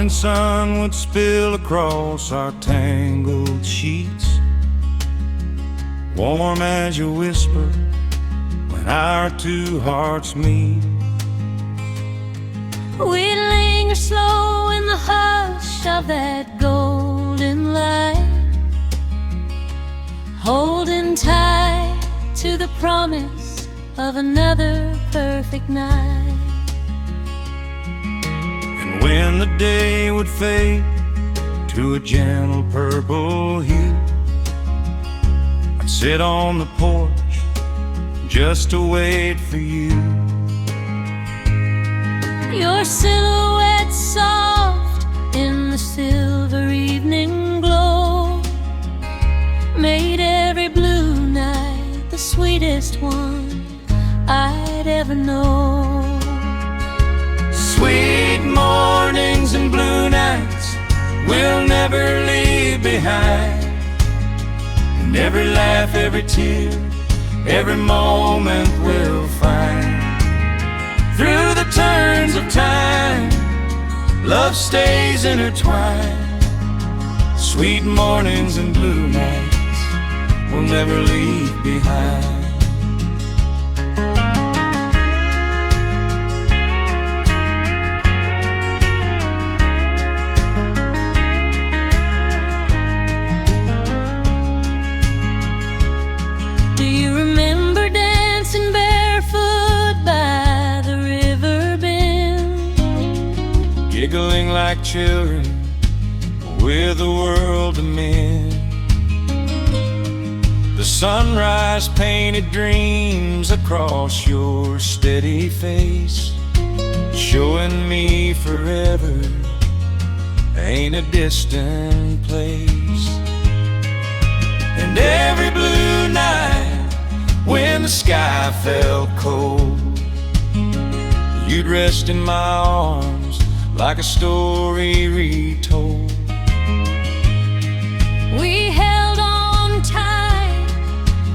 morning sun would spill across our tangled sheets, warm as your whisper when our two hearts meet. We'd linger slow in the hush of that golden light, holding tight to the promise of another perfect night. And when the day would fade to a gentle purple hue, I'd sit on the porch just to wait for you. Your silhouette soft in the silver evening glow made every blue night the sweetest one I'd ever know. Sweet mornings and blue nights we'll never leave behind, and every laugh, every tear, every moment we'll find. Through the turns of time, love stays intertwined. Sweet mornings and blue nights we'll never leave behind. Do you remember dancing barefoot by the river bend, Giggling like children with the world to mend? The sunrise painted dreams across your steady face, showing me forever ain't a distant place. And every blue night when the sky felt cold, you'd rest in my arms like a story retold. we held on tight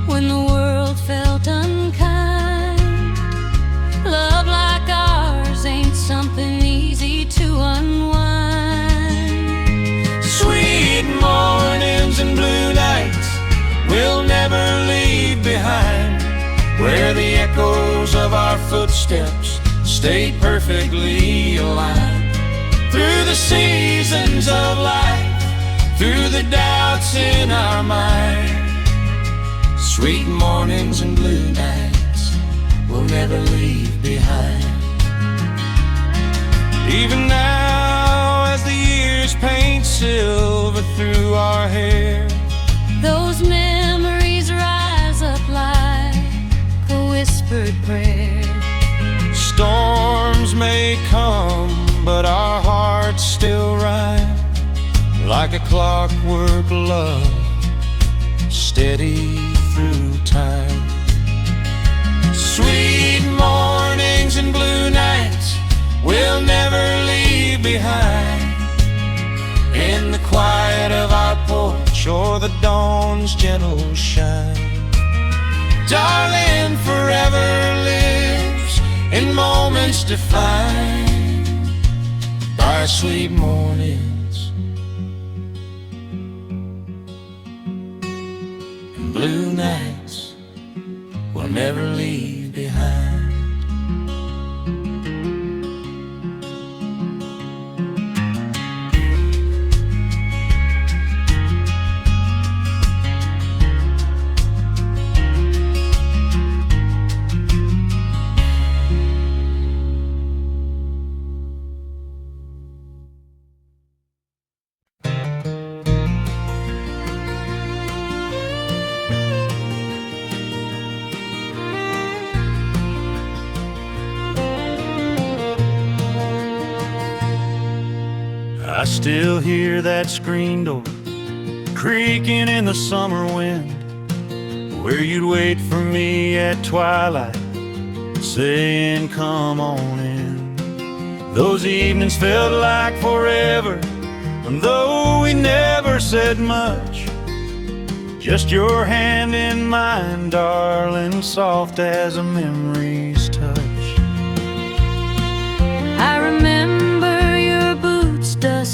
when the world felt unkind. Love like ours ain't something easy to unwind. Sweet mornings and blue nights we'll never leave behind, where the echoes of our footsteps stay perfectly aligned. Through the seasons of life, through the doubts in our mind, sweet mornings and blue nights we'll never leave behind. Even now as the years paint silver through our hair, Those memories rise up like a whispered prayer. storms may come but our hearts still rhyme, like a clockwork love steady through time. Sweet mornings and blue nights we'll never leave behind, in the quiet of our porch or the dawn's gentle shine. Darling, forever lives in moments defined by sweet mornings and blue nights we'll never leave behind. I still hear that screen door creaking in the summer wind, where you'd wait for me at twilight, saying, "Come on in." Those evenings felt like forever, and though we never said much, just your hand in mine, darling, soft as a memory's touch. I remember your boots dust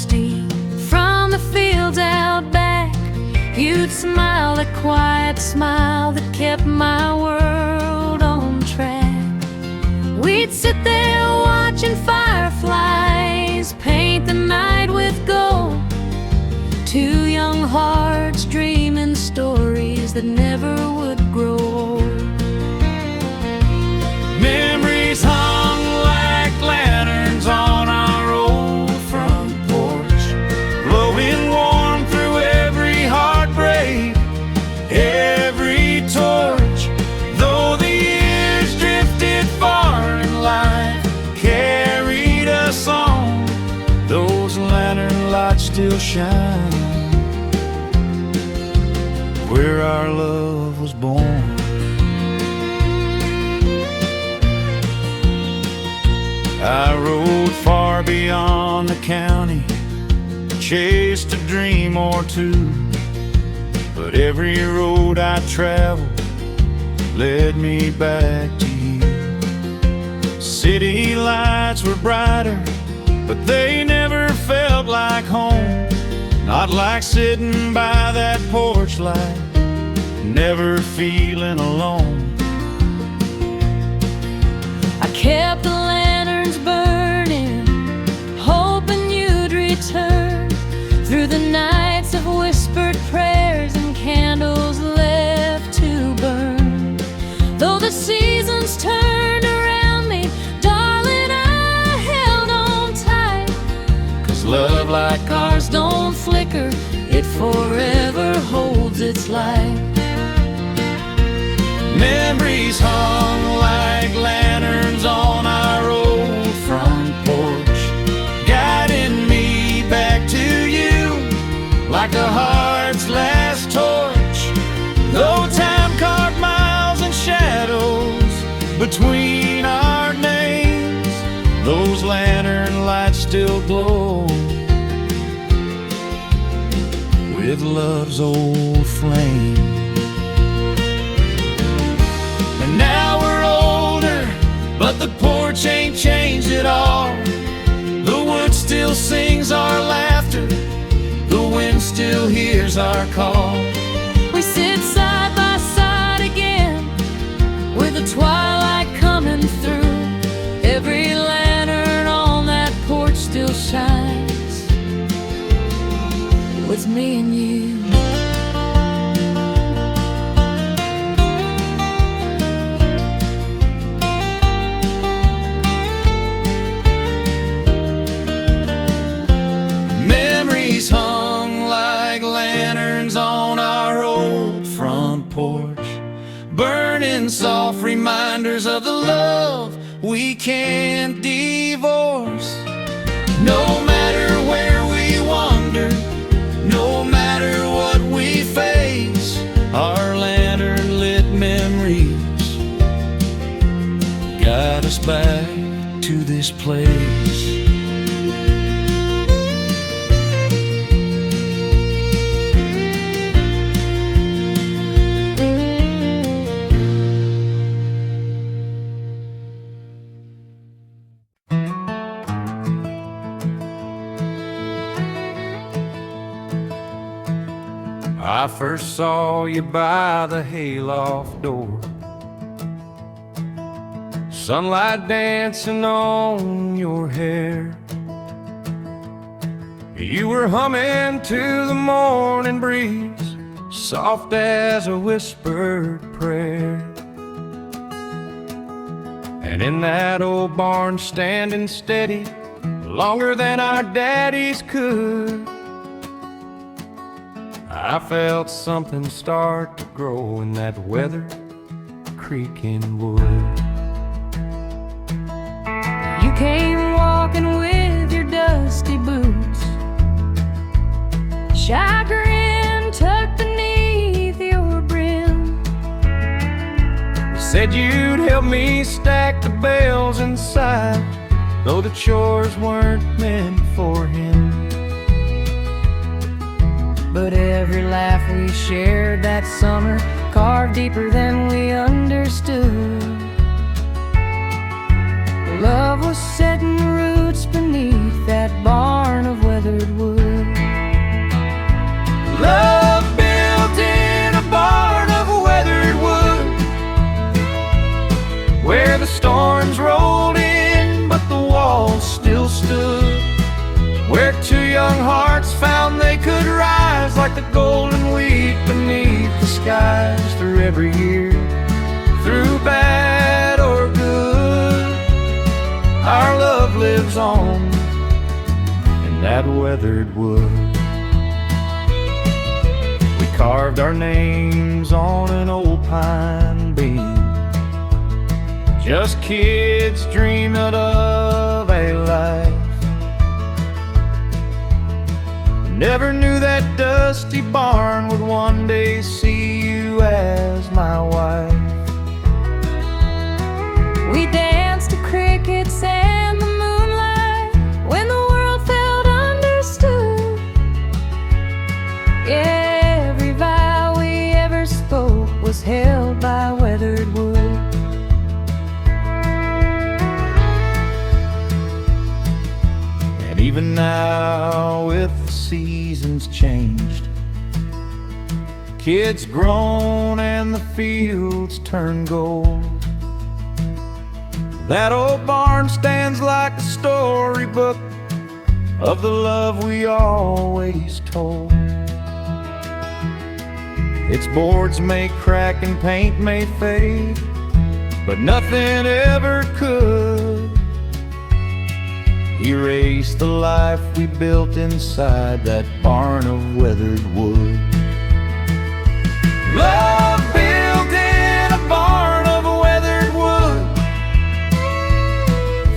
You'd smile, a quiet smile that kept my world on track. We'd sit there watching fireflies paint the night with gold. Two young hearts dreaming stories that never would grow old. Memories hung like lanterns on our old front porch, glowing warm through every heartbreak, every torch. Though the years drifted far and life carried us on, those lantern lights still shine where our love was born. I rode far beyond the county, chased a dream or two, but every road I traveled led me back to you. City lights were brighter, but they never felt like home. Not like sitting by that porch light, never feeling alone. I kept the lanterns burning, hoping you'd return. Through the nights of whispered prayers and candles left to burn. Though the seasons turned around me, darling, I held on tight. 'Cause love like ours don't flicker, it forever holds its light. Memories hung like lanterns on our old front porch, guiding me back to you like a heart's last torch. Though time carved miles and shadows between our names, those lantern lights still glow with love's old flame. And now we're older, but the porch ain't changed at all. The wood still sings our laughter, the wind still hears our call. We sit side by side again, with the twilight coming through. Every lantern on that porch still shines with me and you. Memories hung like lanterns on our old front porch, burning soft reminders of the love we can't divorce. No matter where we wander, no matter what we face, our lantern lit memories guide us back to this place. I first saw you by the hayloft door, sunlight dancing on your hair. You were humming to the morning breeze, soft as a whispered prayer. And in that old barn, standing steady, longer than our daddies could, I felt something start to grow in that weathered creaking wood. You came walking with your dusty boots, chagrin tucked beneath your brim. You said you'd help me stack the bales inside, though the chores weren't meant for him. But every laugh we shared that summer carved deeper than we understood. Love was setting roots beneath that barn of weathered wood. Love built like the golden wheat beneath the skies. Through every year, through bad or good, our love lives on in that weathered wood. We carved our names on an old pine beam, just kids dreaming of a life. Never knew that dusty barn would one day see you as my wife. We danced to crickets and the moonlight when the world felt understood. Yeah, every vow we ever spoke was held by weathered wood. And even now, with the seasons changed, kids grown and the fields turn gold, that old barn stands like a storybook of the love we always told. Its boards may crack and paint may fade, but nothing ever could erase the life we built inside that barn of weathered wood. Love built in a barn of weathered wood,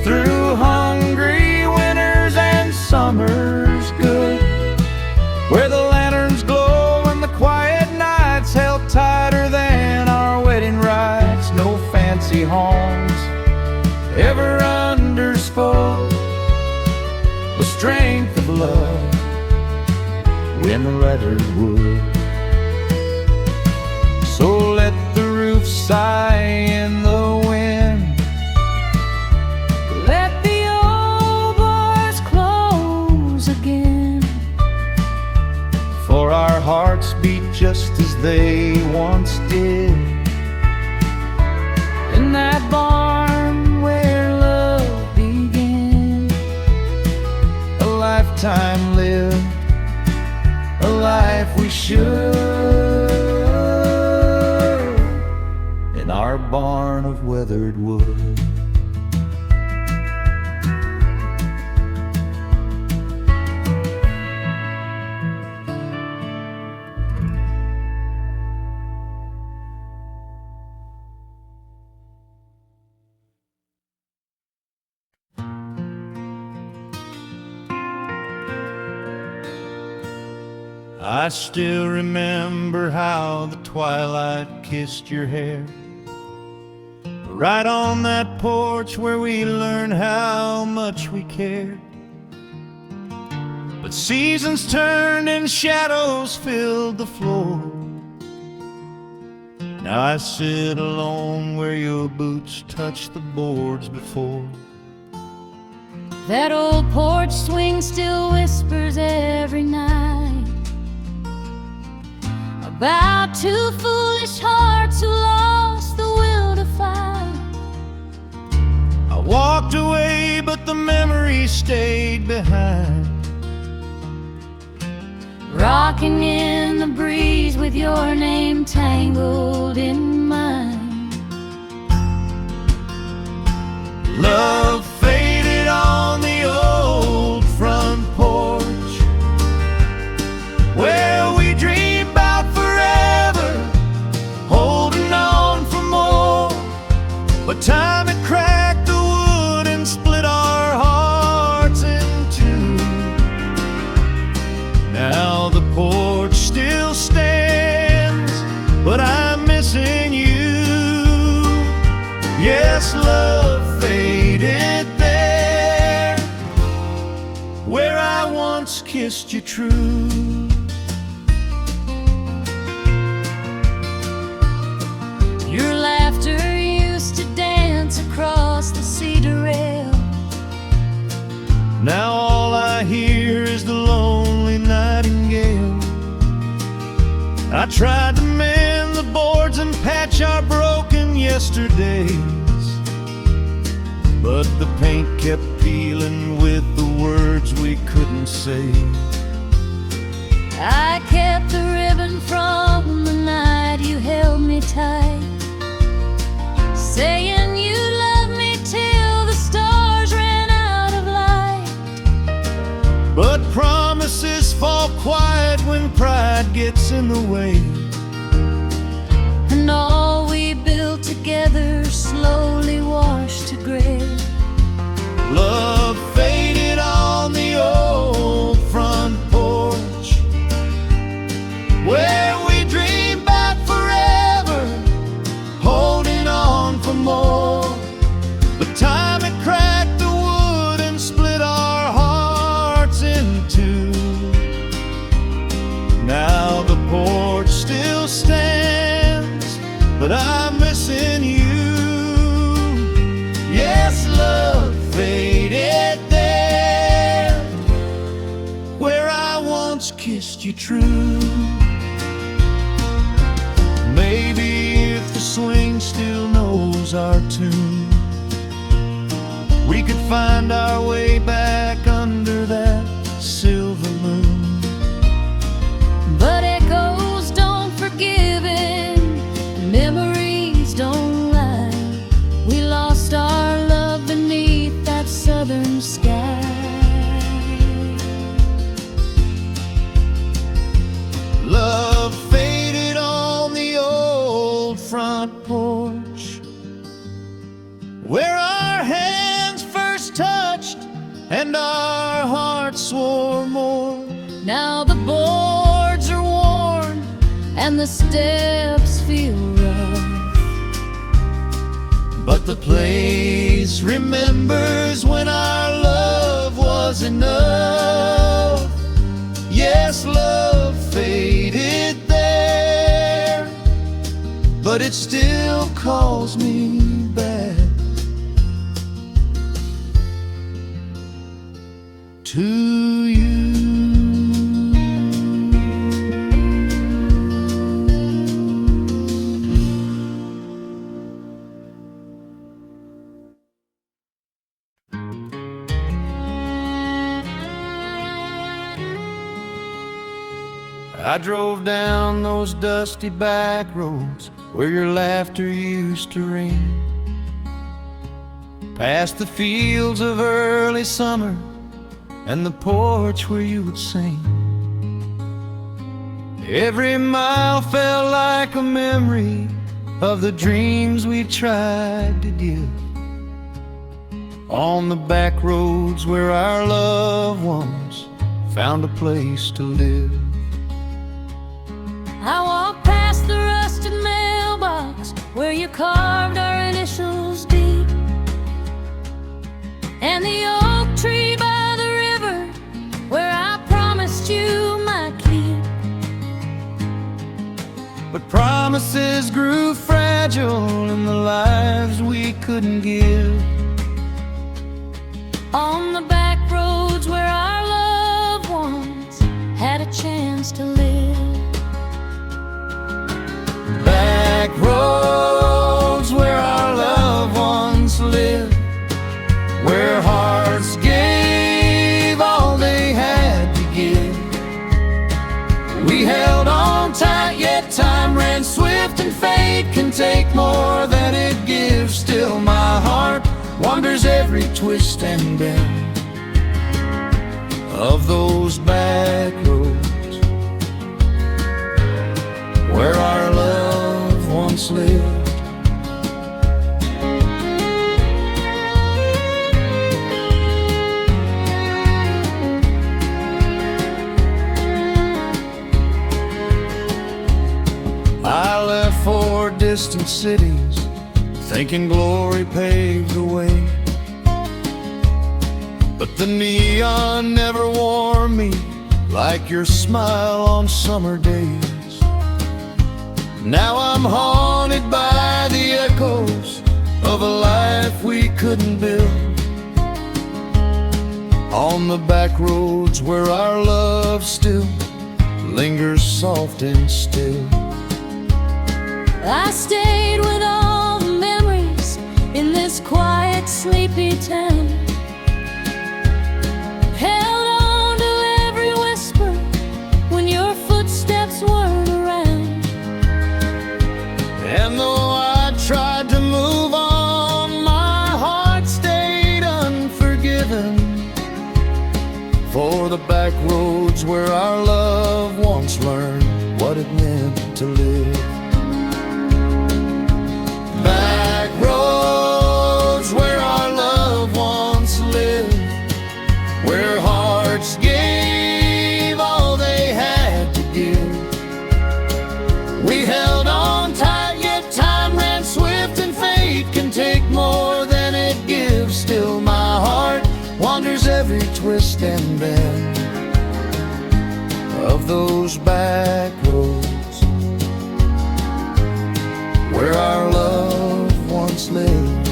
through hungry winters and summers good, where the lanterns glow and the quiet nights held tighter than our wedding rites. No fancy homes ever underspoke the strength of love in the weathered wood. So let the roof sigh in the wind, Let the old bars close again, for our hearts beat just as they once did, in that barn where love began. a lifetime lived, a life we should, in our barn of weathered wood. I still remember how the twilight kissed your hair, right on that porch where we learned how much we cared. But seasons turned and shadows filled the floor. Now I sit alone where your boots touched the boards before. That old porch swing still whispers every night about two foolish hearts who lost the will to fight. I walked away, but the memory stayed behind, Rocking in the breeze with your name tangled in mine. Love faded on the old front porch, where we dreamed about forever, holding on for more. But time had cracked the wood and split our hearts in two. Now the porch still stands, but I'm missing you. Yes, love faded there, where I once kissed you true. Your laughter used to dance across the cedar rail. Now all I hear is the lonely nightingale. I tried to mend the boards and patch our broken yesterdays, but the paint kept peeling with the words we couldn't say. I kept come from the night you held me tight, saying you loved me till the stars ran out of light. But promises fall quiet when pride gets in the way, and all we built together slowly washed to gray. Love faded on the old front porch, where we dreamed about forever, holding on for more. But time had cracked the wood and split our hearts in two. Now the porch still stands, but I'm missing you. Yes, love faded there, where I once kissed you true. Maybe if the swing still knows our tune, we could find our way back under that silver moon. But echoes don't forgive and memories don't lie. We lost our love beneath that southern sky. Love faded on the old front porch, where our hands first touched and our hearts swore more. Now the boards are worn and the steps feel rough, but the place remembers when our love was enough. Yes, love faded there, but it still calls me back to you. I drove down those dusty back roads where your laughter used to ring, past the fields of early summer and the porch where you would sing. Every mile felt like a memory of the dreams we tried to give, on the back roads where our loved ones found a place to live. I walked past the rusted mailbox where you carved our initials deep, and the oak tree by the river where I promised you my keep. But promises grew fragile in the lives we couldn't give, on the back roads where our loved ones had a chance to live. Back roads where our loved ones lived, where hearts gave all they had to give. We held on tight, yet time ran swift, and fate can take more than it gives. Still my heart wanders every twist and bend of those back roads where our love once lived. I left for distant cities, thinking glory paved the way, but the neon never warmed me like your smile on summer days. Now I'm haunted by the echoes of a life we couldn't build, on the back roads where our love still lingers soft and still. I stayed with all the memories in this quiet, sleepy town, held on to every whisper when your footsteps weren't around. where our love once learned what it meant to live. Back roads where our love once lived, where hearts gave all they had to give. We held on tight, yet time ran swift, and fate can take more than it gives. Still my heart wanders every twist and bend of those back roads where our love once lived.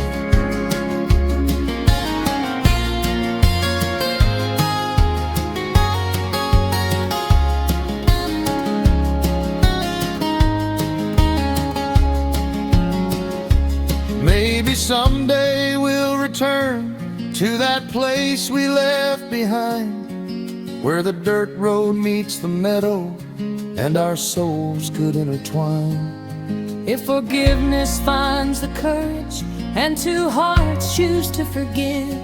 Maybe someday we'll return to that place we left behind, where the dirt road meets the meadow and our souls could intertwine. If forgiveness finds the courage and two hearts choose to forgive,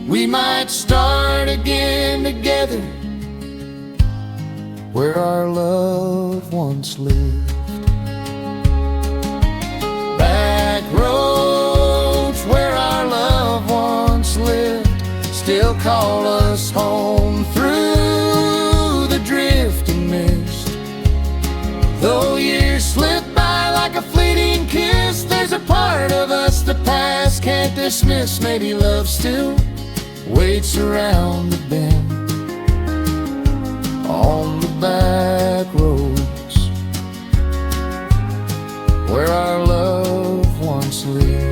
we might start again together where our love once lived. Back roads where our love once lived still call us home through the drifting mist. Though years slip by like a fleeting kiss, there's a part of us the past can't dismiss. Maybe love still waits around the bend on the back roads where our love once lived.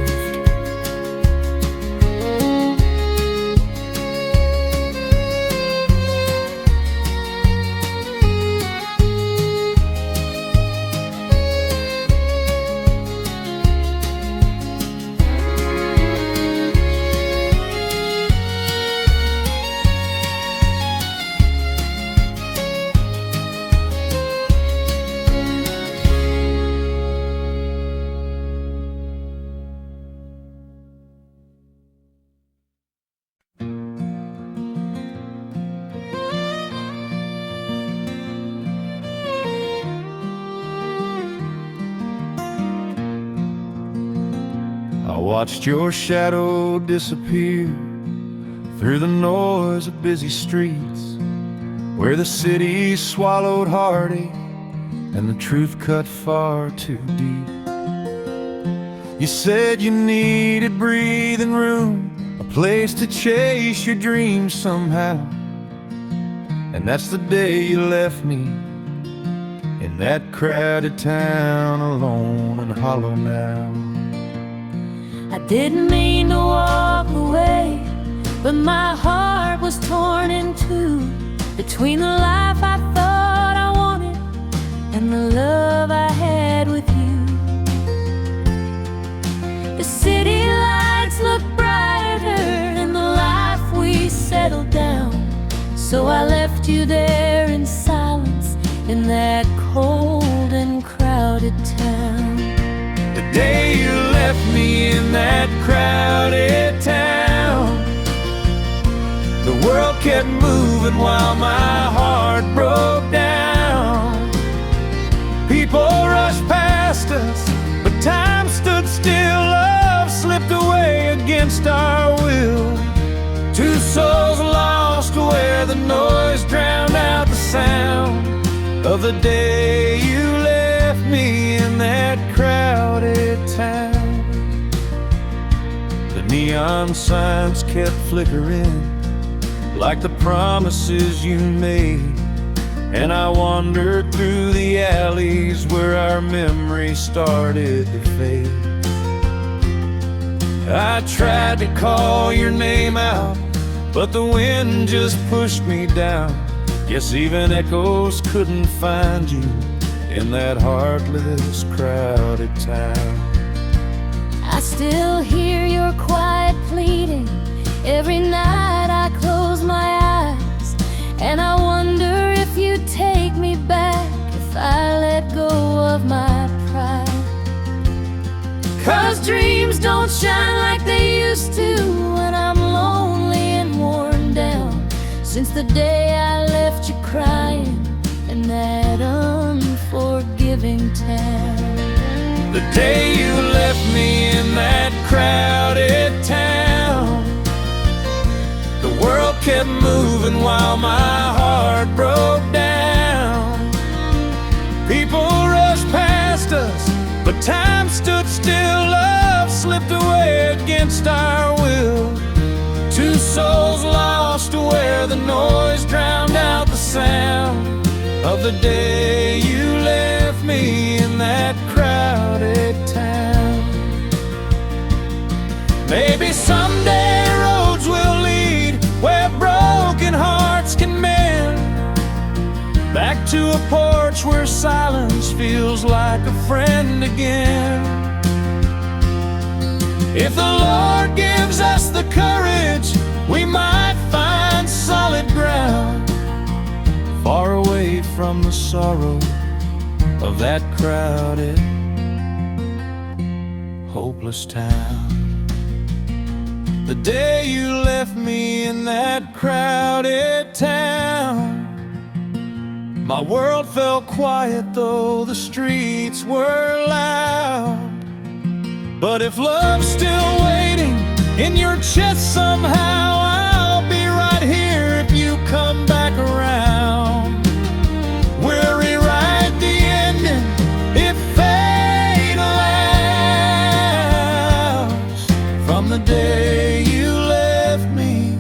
I watched your shadow disappear through the noise of busy streets, where the city swallowed heartache and the truth cut far too deep. You said you needed breathing room, a place to chase your dreams somehow, and that's the day you left me in that crowded town, alone and hollow now. I didn't mean to walk away, but my heart was torn in two between the life I thought I wanted and the love I had with you. The city lights look brighter than the life we settled down, so I left you there in silence in that cold and crowded town. The day you left me in that crowded town, the world kept moving while my heart broke down. People rushed past us, but time stood still. Love slipped away against our will. Two souls lost where the noise drowned out the sound of the day you left me in that crowded town. The neon signs kept flickering like the promises you made, and I wandered through the alleys where our memories started to fade. I tried to call your name out, but the wind just pushed me down. Guess even echoes couldn't find you in that heartless, crowded town. I still hear your quiet pleading every night I close my eyes, and I wonder if you'd take me back if I let go of my pride. 'Cause dreams don't shine like they used to when I'm lonely and worn down. Since the day I left you crying in that unforgiving town. The day you left me in that crowded town, the world kept moving while my heart broke down. People rushed past us, but time stood still. Love slipped away against our will. Two souls lost where the noise drowned out the sound of the day you left me in that crowded town. Maybe someday roads will lead where broken hearts can mend, back to a porch where silence feels like a friend again. If the Lord gives us the courage, we might find solid ground, far away from the sorrow of that crowded, hopeless town. The day you left me in that crowded town, my world fell quiet though the streets were loud. But if love's still waiting in your chest somehow, I'll be right here if you come back around. We'll rewrite the ending if fate allows, from the day you left me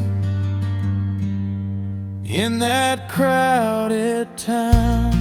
in that crowded town.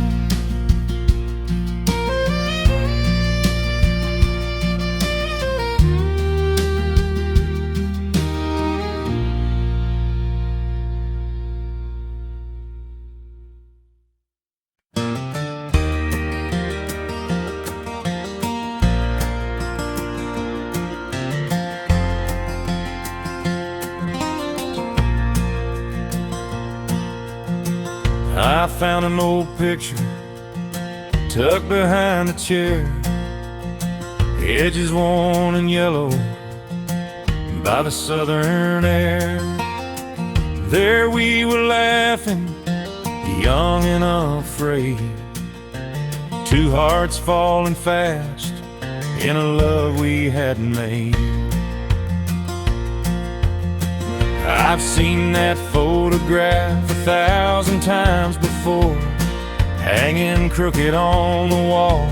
I found an old picture tucked behind a chair, edges worn and yellow by the southern air. There we were laughing, young and unafraid, two hearts falling fast in a love we hadn't made. I've seen that photograph 1,000 times before, hanging crooked on the wall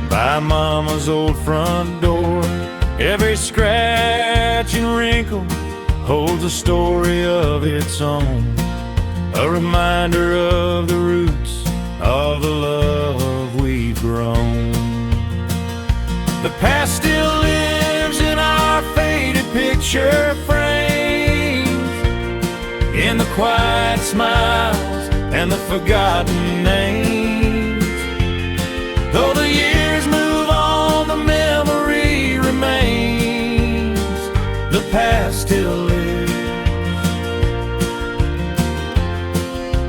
by Mama's old front door. Every scratch and wrinkle holds a story of its own, a reminder of the roots of the love we've grown. The past still lives in our faded picture frames, in the quiet smiles and the forgotten names. Though the years move on, the memory remains. The past still lives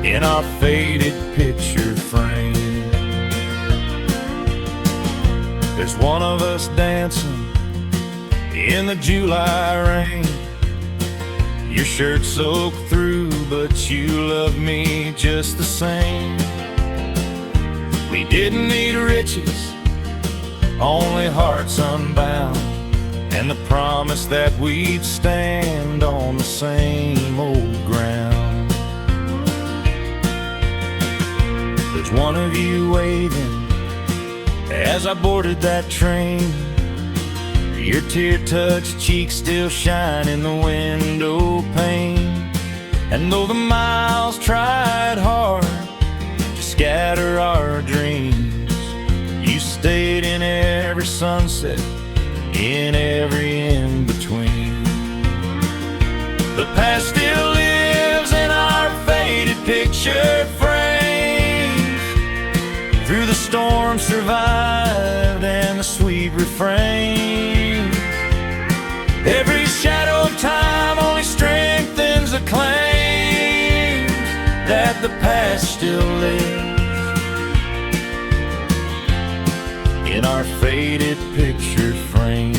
in our faded picture frame. There's one of us dancing in the July rain, your shirt soaked through, but you love me just the same. We didn't need riches, only hearts unbound, and the promise that we'd stand on the same old ground. There's one of you waving as I boarded that train, your tear-touched cheeks still shine in the window pane. And though the miles tried hard to scatter our dreams, you stayed in every sunset, in every in-between. The past still lives in our faded picture frames, through the storm survived and the sweet refrain. Every shadow of time only strengthens the claim that the past still lives in our faded picture frame.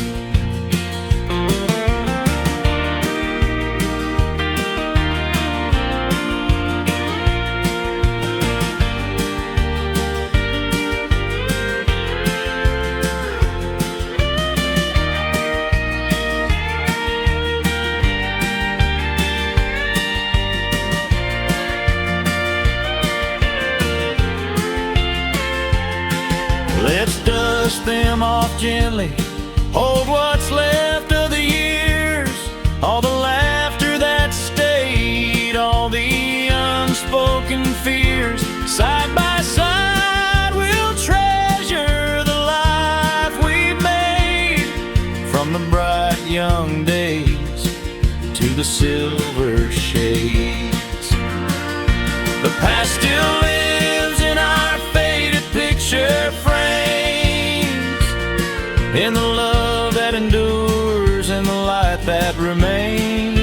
Let's dust them off gently, hold what's left of the years, all the laughter that stayed, all the unspoken fears. Side by side we'll treasure the life we've made, from the bright young days to the silver shades. The past still lives in our faded picture frames, in the love that endures and the light that remains.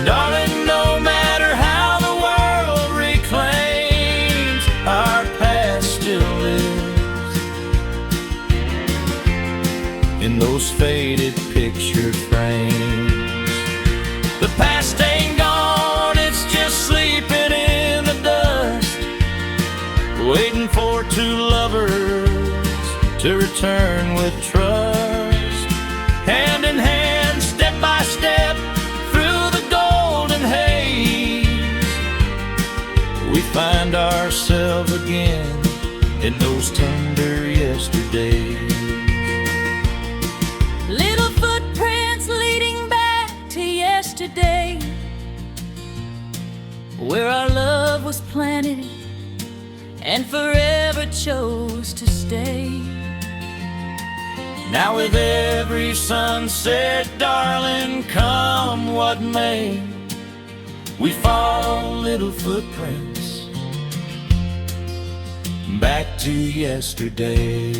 Darling, no matter how the world reclaims, our past still lives in those faded picture frames. The past ain't gone, it's just sleeping in the dust, waiting for two lovers to return with trust. Hand in hand, step by step, through the golden haze, we find ourselves again in those tender yesterdays. Little footprints leading back to yesterday, where our love was planted and forever chose to stay. Now with every sunset, darling, come what may, we follow little footprints back to yesterday.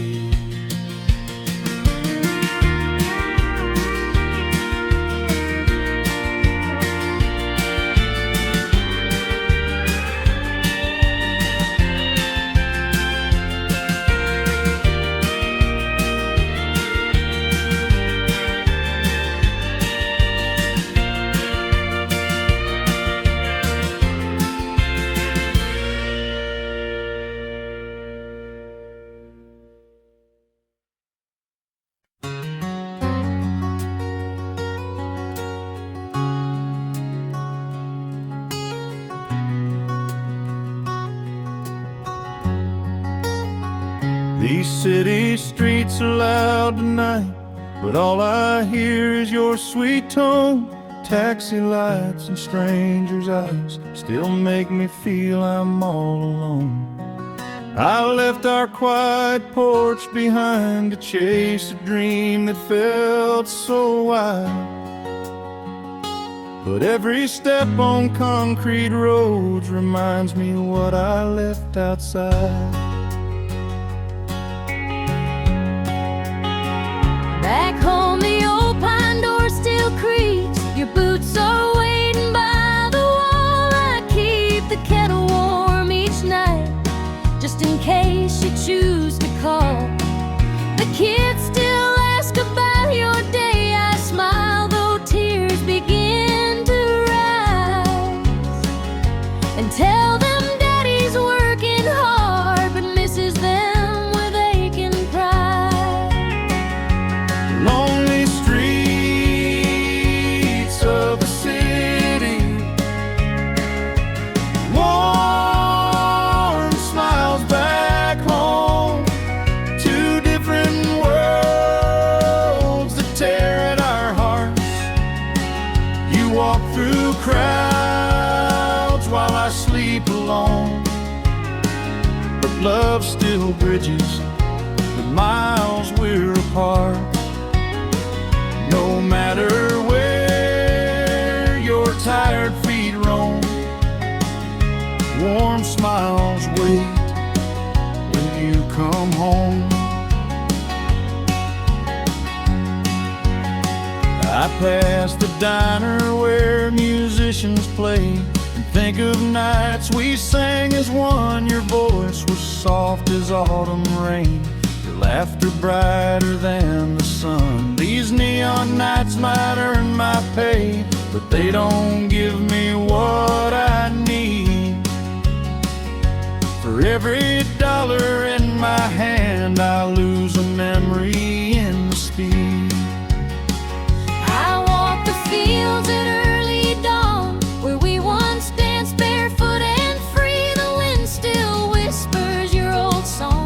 These city streets are loud tonight, but all I hear is your sweet tone. Taxi lights and strangers' eyes still make me feel I'm all alone. I left our quiet porch behind to chase a dream that felt so wild, but every step on concrete roads reminds me what I left outside. Back home, the old pine door still creaks. Your boots are waiting by the wall. I keep the kettle warm each night, just in case you choose to call. The kids still ask about your day. I smile though tears begin to rise, and tell them daddy's working hard but misses them with aching pride. Lonely streets of the city, warm smiles back home. Two different worlds that tear at our hearts. You walk through crowds while I sleep alone, but love still bridges the miles we're apart. No matter where your tired feet roam, warm smiles wait when you come home. I pass the diner where musicians play, and think of nights we sang as one. Your voice was soft as autumn rain, your laughter brighter than the sun. These neon nights might earn my pay, but they don't give me what I need. For every dollar in my hand, I lose a memory in the speed. I walk the fields at early dawn, where we once danced barefoot and free. The wind still whispers your old song.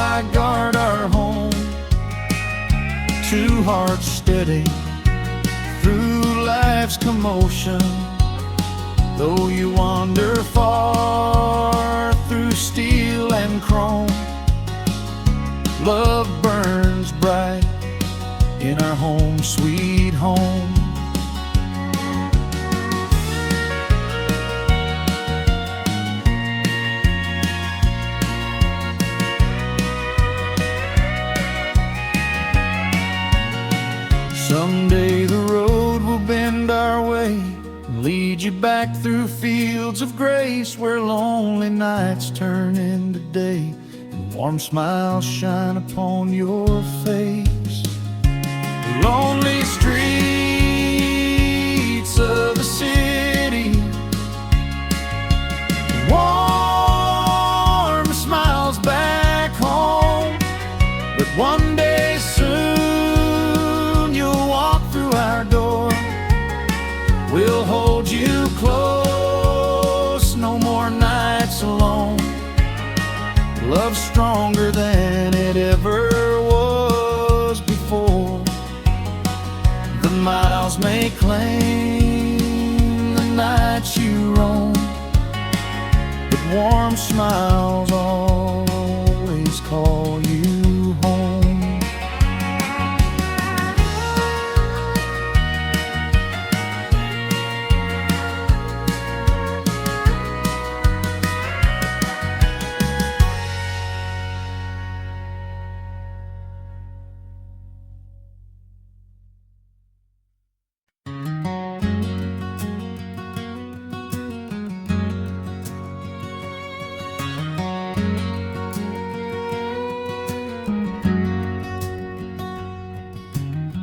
I guard our home. Two hearts steady through life's commotion. Though you wander far through steel and chrome, love burns bright in our home, sweet home. Someday the road will bend our way and lead you back through fields of grace, where lonely nights turn into day and warm smiles shine upon your face. The lonely streets of the city, warm smiles back home. But one day soon you'll walk through our door. We'll hold you close, no more nights alone. Love's stronger than it ever was before. The miles may claim the nights you roam, but warm smiles always call you home.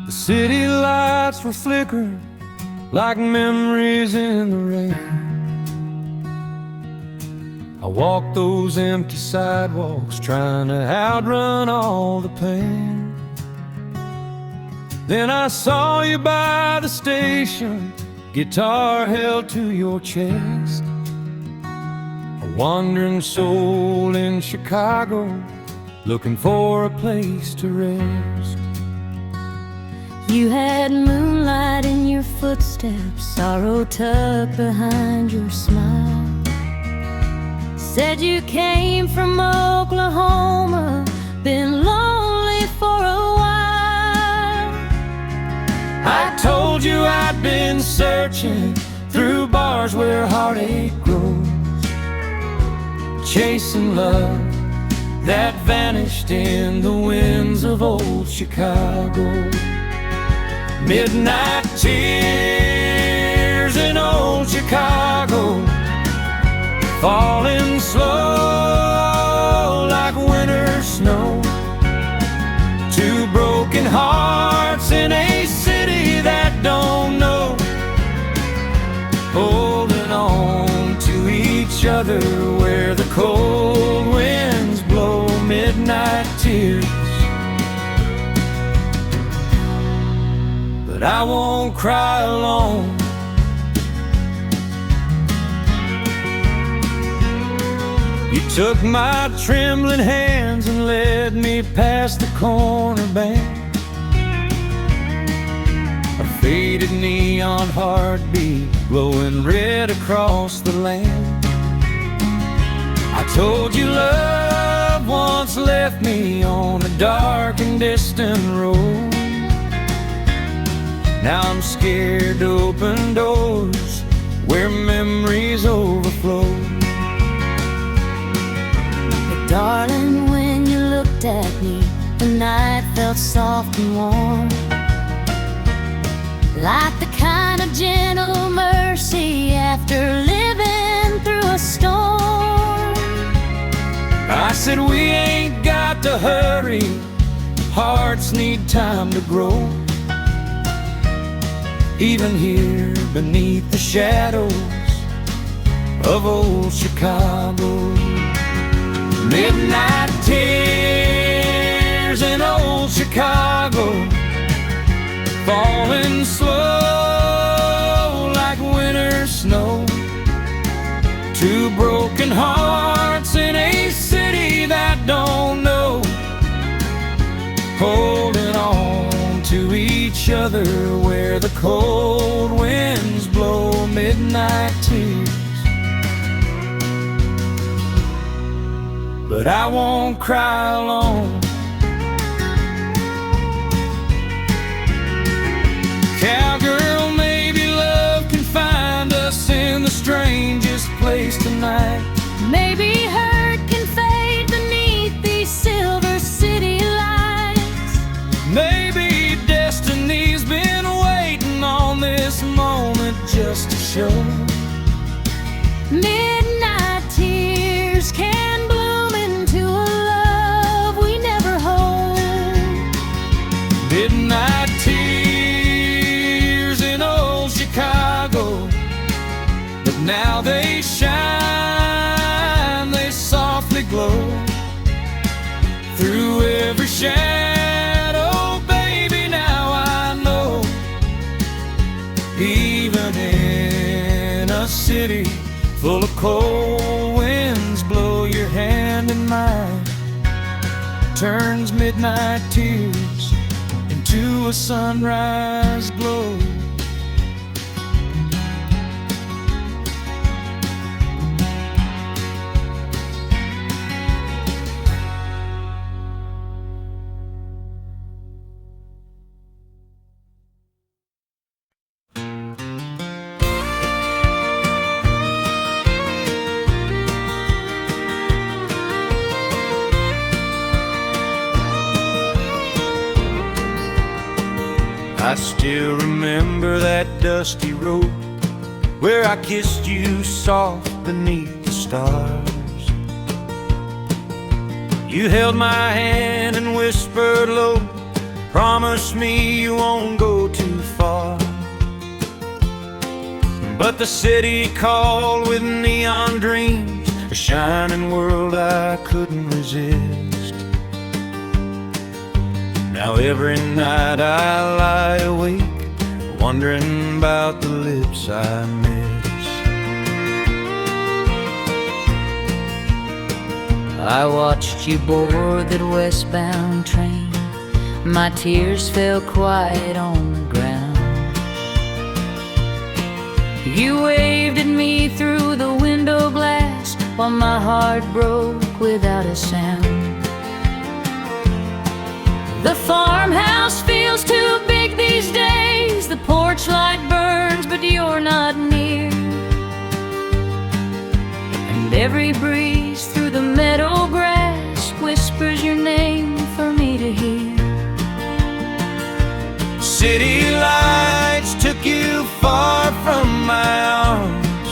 The city lights were flickering like memories in the rain. I walked those empty sidewalks trying to outrun all the pain. Then I saw you by the station, guitar held to your chest. A wandering soul in Chicago, looking for a place to rest. You had moonlight in your footsteps, sorrow tucked behind your smile. Said you came from Oklahoma, been lonely for a while. I told you I'd been searching through bars where heartache grows, chasing love that vanished in the winds of old Chicago. Midnight tears in old Chicago, falling slow like winter snow. Two broken hearts in a city that don't know, holding on to each other where the cold winds blow. Midnight tears, but I won't cry alone. You took my trembling hands and led me past the corner bank. A faded neon heartbeat glowing red across the land. I told you love once left me on a dark and distant road. Now I'm scared to open doors where memories overflow. But darling, when you looked at me, the night felt soft and warm, like the kind of gentle mercy after living through a storm. I said we ain't got to hurry, hearts need time to grow. Even here beneath the shadows of old Chicago. Midnight tears in old Chicago, falling slow like winter snow. Two broken hearts in a city that don't know, holding on to each other where the cold winds blow midnight tears. But I won't cry alone. Cowgirl, maybe love can find us in the strangest place tonight. Maybe hurt can fade beneath these silver city lights. Maybe destiny's been waiting on this moment just to show. Midnight tears can bloom into a love we never hold. Midnight tears in old Chicago, but now they shine, they softly glow through every shadow. Baby, now I know, even in a city full of cold winds, blow your hand in mine, turns midnight tears into a sunrise glow. I still remember that dusty road where I kissed you soft beneath the stars. You held my hand and whispered low, promise me you won't go too far. But the city called with neon dreams, a shining world I couldn't resist. Now every night I lie awake, wondering about the lips I miss. I watched you board that westbound train. My tears fell quiet on the ground. You waved at me through the window glass while my heart broke without a sound. The farmhouse feels too big these days. The porch light burns, but you're not near. And every breeze through the meadow grass whispers your name for me to hear. City lights took you far from my arms,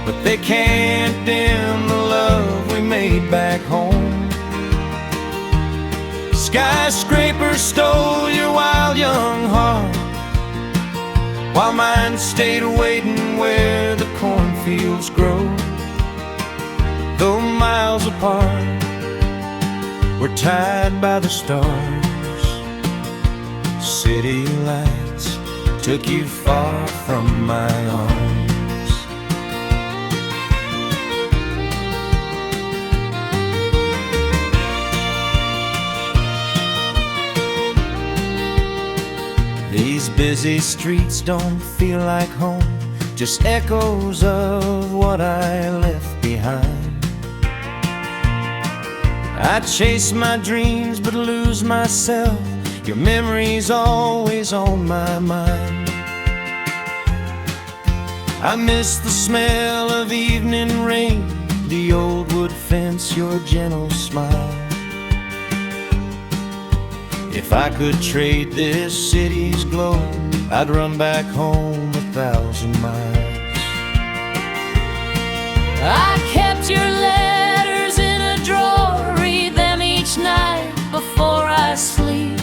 but they can't dim the love we made back home. Skyscrapers stole your wild young heart, while mine stayed waiting where the cornfields grow. Though miles apart, we're tied by the stars. City lights took you far from my arms. These busy streets don't feel like home, just echoes of what I left behind. I chase my dreams but lose myself, your memory's always on my mind. I miss the smell of evening rain, the old wood fence, your gentle smile. If I could trade this city's glow, I'd run back home 1,000 miles. I kept your letters in a drawer, read them each night before I sleep.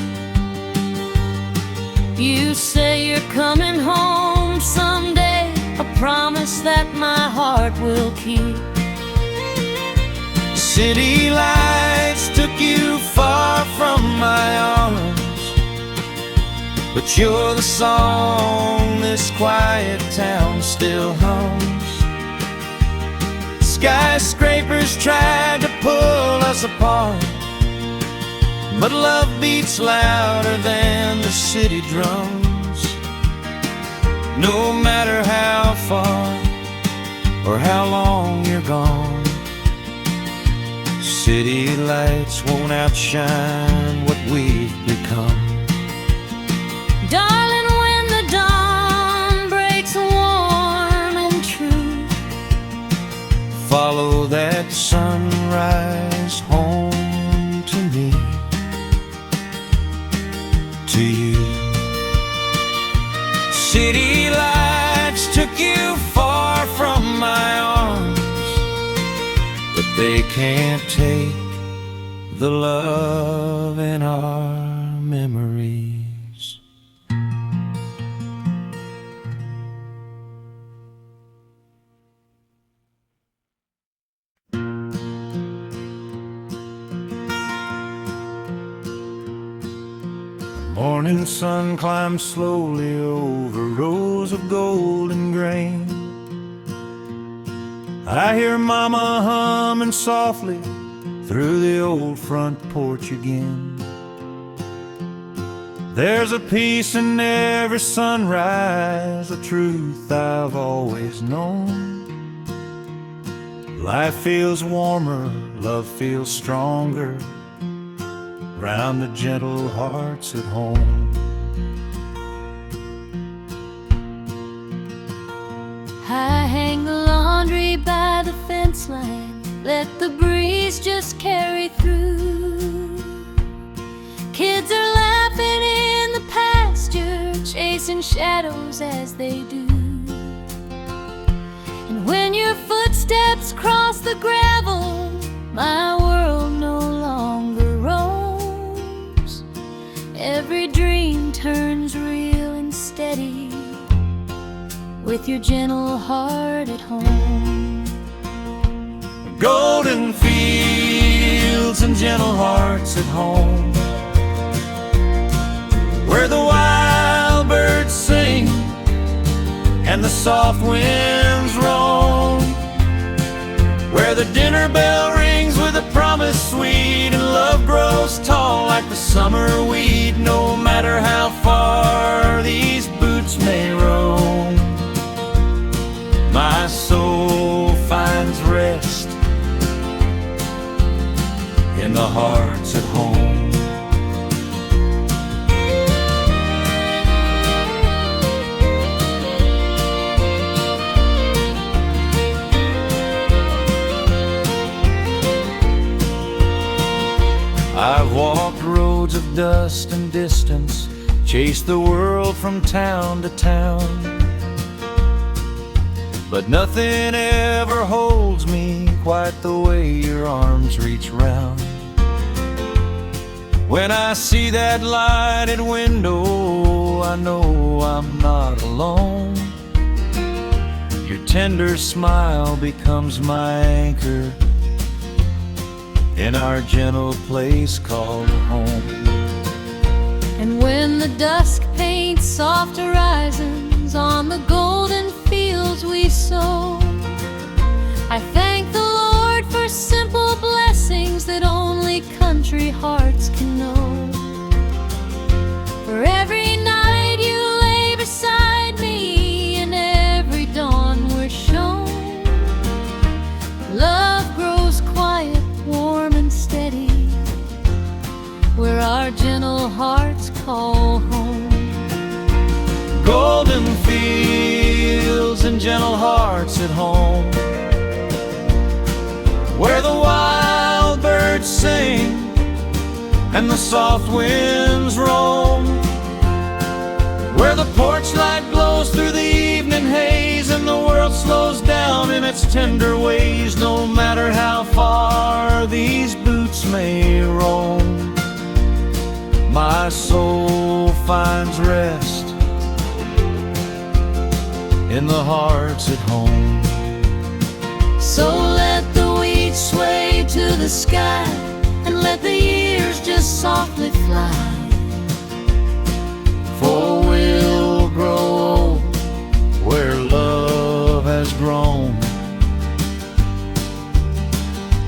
You say you're coming home someday, a promise that my heart will keep. City lights took you far from my arms, but you're the song this quiet town still hums. Skyscrapers tried to pull us apart, but love beats louder than the city drums. No matter how far or how long you're gone, city lights won't outshine what we've become. Darling, when the dawn breaks warm and true, follow that sunrise home to me, to you. City lights took you far from my arms, but they can't take the love in our memories. Morning sun climbs slowly over rows of golden grain. I hear Mama humming softly through the old front porch again. There's a peace in every sunrise, a truth I've always known. Life feels warmer, love feels stronger round the gentle hearts at home. I hang the laundry by the fence line, let the breeze just carry through. Kids are laughing in the pasture, chasing shadows as they do. And when your footsteps cross the gravel, my world no longer roams. Every dream turns real and steady with your gentle heart at home. Golden fields and gentle hearts at home, where the wild birds sing and the soft winds roam, where the dinner bell rings with a promise sweet and love grows tall like the summer weed. No matter how far these boots may roam, my soul finds rest in the hearts at home. I've walked roads of dust and distance, chased the world from town to town, but nothing ever holds me quite the way your arms reach round. When I see that lighted window, I know I'm not alone. Your tender smile becomes my anchor in our gentle place called home. And when the dusk paints soft horizons on the golden fields we sow, I thank the Lord for simple blessings that only country hearts can know. For every night you lay beside me and every dawn we're shown, love grows quiet, warm and steady, where our gentle hearts call home. Golden fields and gentle hearts at home, where the wild birds sing and the soft winds roam, where the porch light glows through the evening haze and the world slows down in its tender ways. No matter how far these boots may roam, my soul finds rest in the hearts at home. So let the weeds sway to the sky and let the years just softly fly, for we'll grow old where love has grown,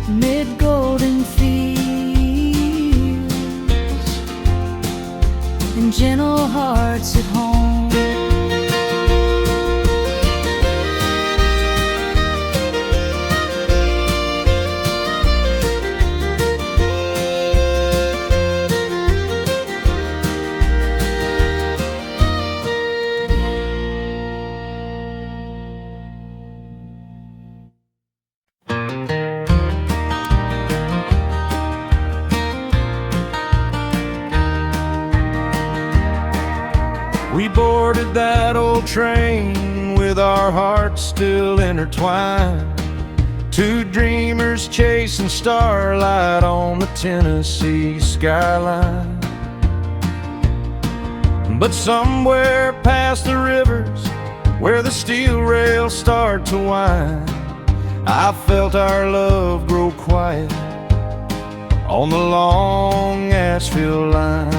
mid golden fields hearts at home. We boarded that old train with our hearts still intertwined. Two dreamers chasing starlight on the Tennessee skyline. But somewhere past the rivers, where the steel rails start to wind, I felt our love grow quiet on the long asphalt line.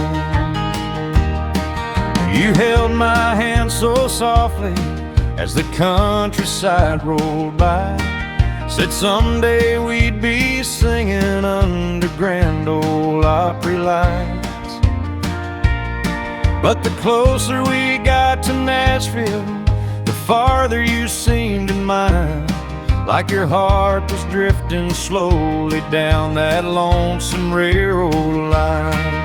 You held my hand so softly as the countryside rolled by. Said someday we'd be singing under Grand Ole Opry lights. But the closer we got to Nashville, the farther you seemed in mine. Like your heart was drifting slowly down that lonesome railroad line.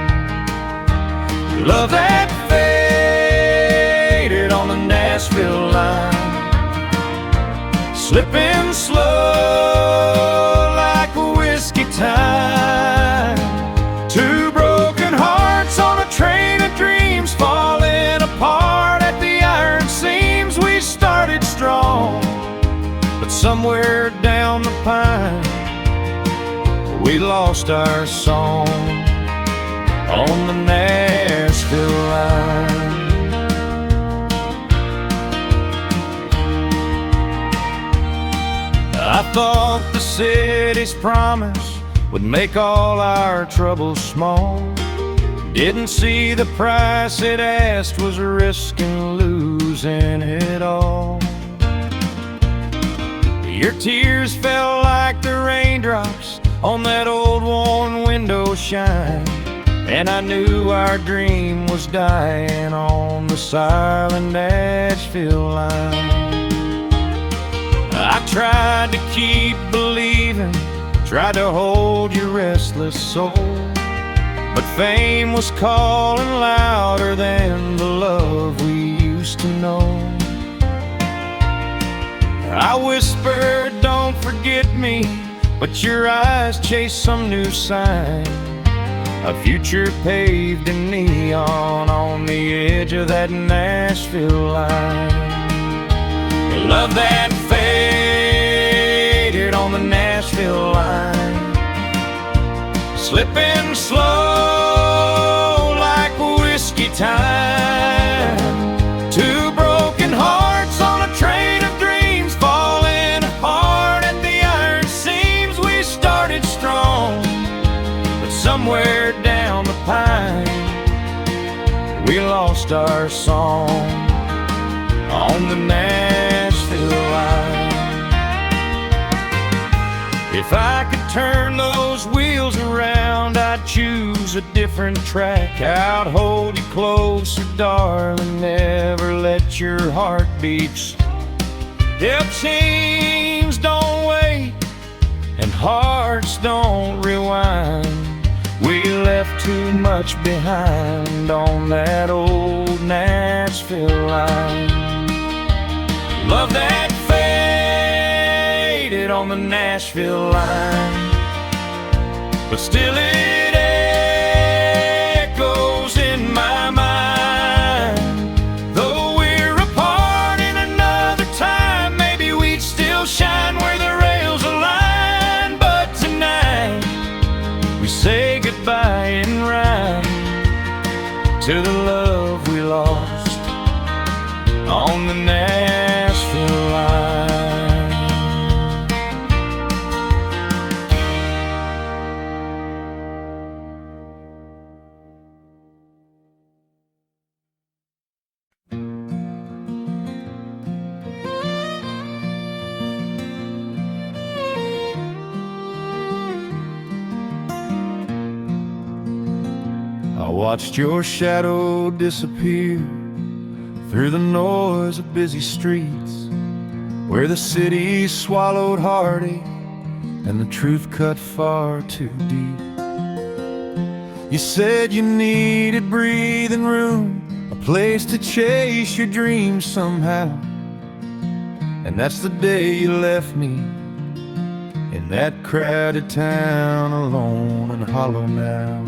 Love that faded on the Nashville line, slipping slow like a whiskey time. Two broken hearts on a train of dreams, falling apart at the iron seams. We started strong, but somewhere down the pine, we lost our song on the Nashville line. I thought the city's promise would make all our troubles small. Didn't see the price it asked was risking losing it all. Your tears fell like the raindrops on that old worn window shine, and I knew our dream was dying on the silent Nashville line. I tried to keep believing, tried to hold your restless soul, but fame was calling louder than the love we used to know. I whispered, don't forget me, but your eyes chased some new sign. A future paved in neon on the edge of that Nashville line. Love that faded on the Nashville line, slipping slow like whiskey time. Two broken hearts on a train of dreams, falling apart at the iron seams. We started strong, but somewhere down the pine, we lost our song on the Nashville line. If I could turn those wheels around, I'd choose a different track. I'd hold you closer, darling, never let your heartbeats. If chains don't wait and hearts don't rewind, we left too much behind on that old Nashville line. Love that faded on the Nashville line, but still it echoes in my mind. Though we're apart in another time, maybe we'd still shine where the rails align. But tonight we say goodbye in rhyme to the love we lost on the Nashville line. I watched your shadow disappear through the noise of busy streets, where the city swallowed heartache and the truth cut far too deep. You said you needed breathing room, a place to chase your dreams somehow. And that's the day you left me in that crowded town, alone and hollow now.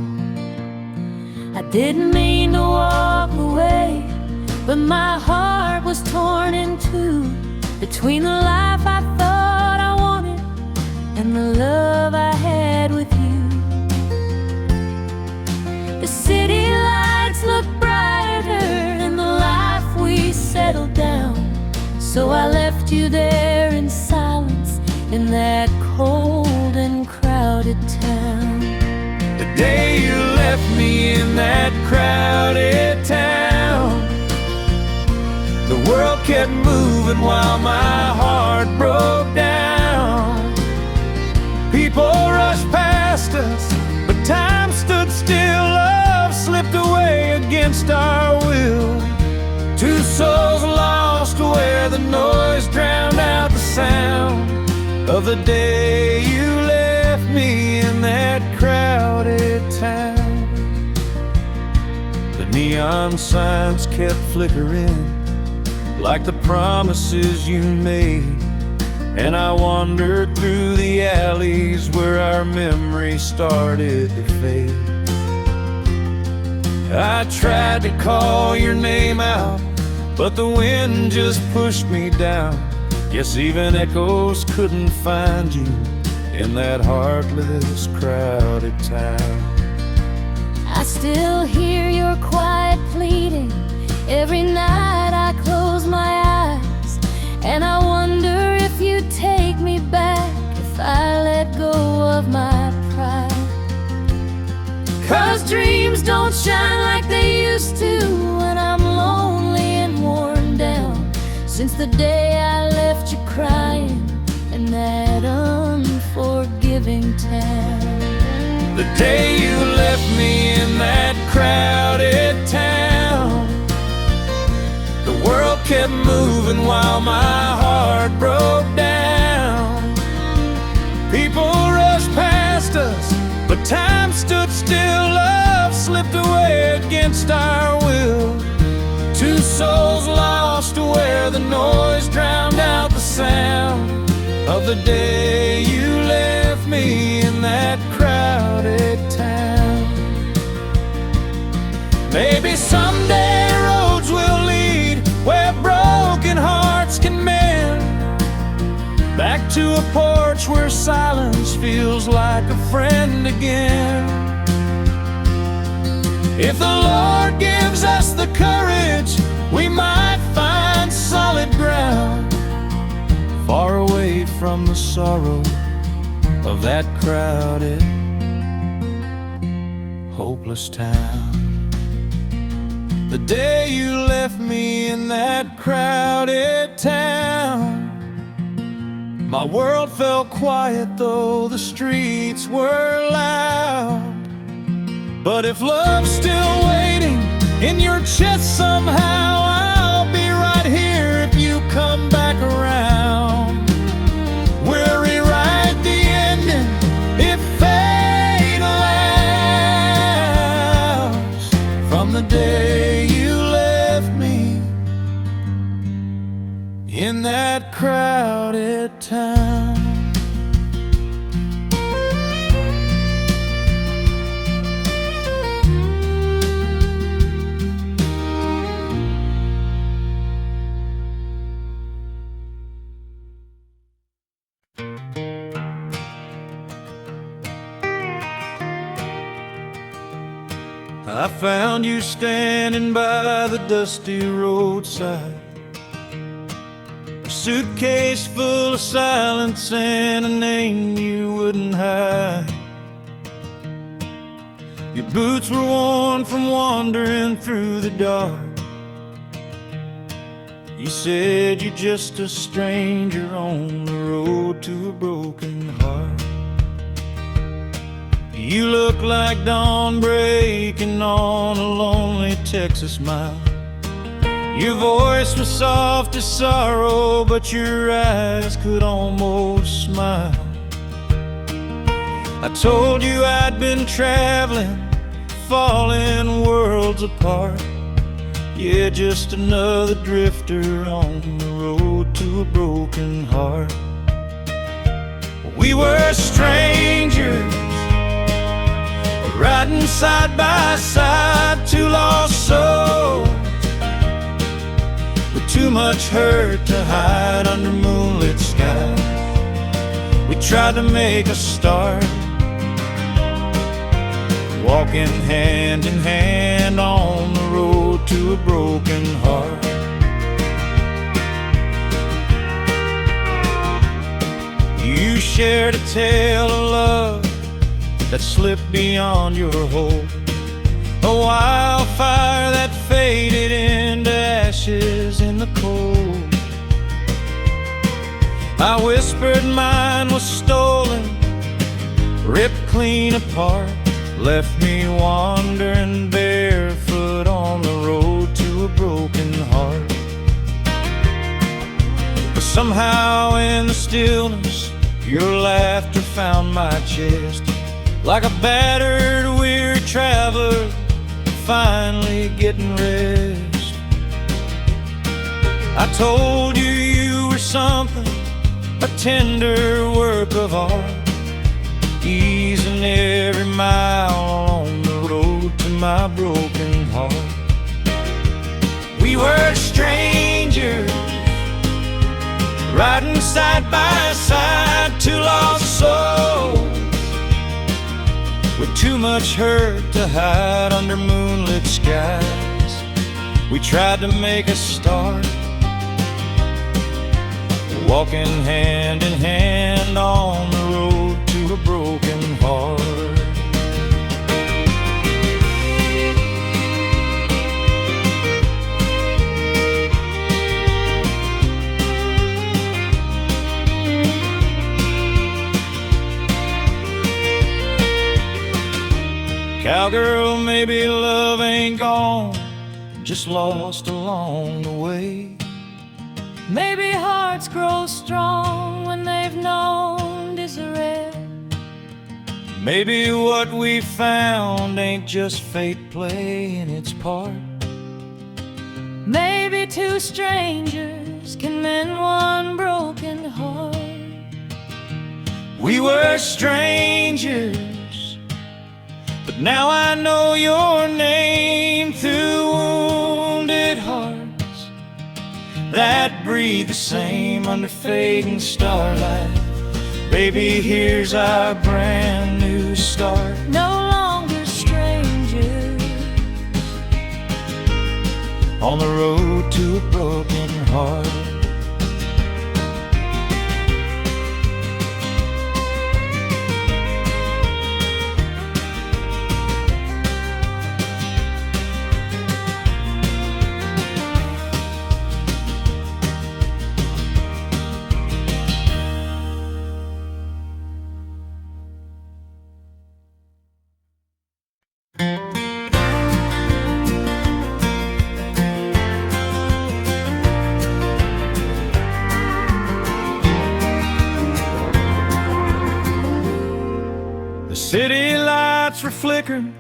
I didn't mean to walk away, but my heart was torn in two, between the life I thought I wanted and the love I had with you. The city lights look brighter than the life we settled down, so I left you there in silence in that cold and crowded town. The day you left me in that crowded town, the world kept moving while my heart broke down. People rushed past us, but time stood still. Love slipped away against our will. Two souls lost where the noise drowned out the sound of the day you left me in that crowded town. The neon signs kept flickering like the promises you made, and I wandered through the alleys where our memories started to fade. I tried to call your name out, but the wind just pushed me down. Guess even echoes couldn't find you in that heartless, crowded town. I still hear your quiet pleading every night I close my eyes, and I wonder if you'd take me back if I let go of my pride. 'Cause dreams don't shine like they used to when I'm lonely and worn down, since the day I left you crying in that unforgiving town. The day you left me in that crowded town, the world kept moving while my heart broke down. People rushed past us, but time stood still. Love slipped away against our will. Two souls lost where the noise drowned out the sound of the day you left me in that crowded town. Maybe someday roads will lead where broken hearts can mend, back to a porch where silence feels like a friend again. If the Lord gives us the courage, we might find solid ground, far away from the sorrow of that crowded, hopeless town. The day you left me in that crowded town, my world felt quiet though the streets were loud. But if love's still waiting in your chest somehow, I'll be right here if you come back around. We'll rewrite the ending if fate allows, from the day you left me in that crowded town. I found you standing by the dusty roadside, a suitcase full of silence and a name you wouldn't hide. Your boots were worn from wandering through the dark. You said you're just a stranger on the road to a broken heart. You look like dawn breaking on a lonely Texas mile. Your voice was soft as sorrow, but your eyes could almost smile. I told you I'd been traveling, falling worlds apart. Yeah, just another drifter on the road to a broken heart. We were strangers, riding side by side, two lost souls with too much hurt to hide under moonlit skies. We tried to make a start, walking hand in hand on the road to a broken heart. You shared a tale of love that slipped beyond your hold, a wildfire that faded into ashes in the cold. I whispered mine was stolen, ripped clean apart, left me wandering barefoot on the road to a broken heart. But somehow in the stillness, your laughter found my chest, like a battered, weary traveler finally getting rest. I told you you were something, a tender work of art, easing every mile on the road to my broken heart. We were strangers, riding side by side, two lost souls with too much hurt to hide under moonlit skies. We tried to make a start, walking hand in hand on the road to a broken heart. Cowgirl, maybe love ain't gone, just lost along the way. Maybe hearts grow strong when they've known disarray. Maybe what we found ain't just fate playing its part. Maybe two strangers can mend one broken heart. We were strangers, but now I know your name through wounded hearts that breathe the same under fading starlight. Baby, here's our brand new start. No longer strangers on the road to a broken heart. City lights were flickering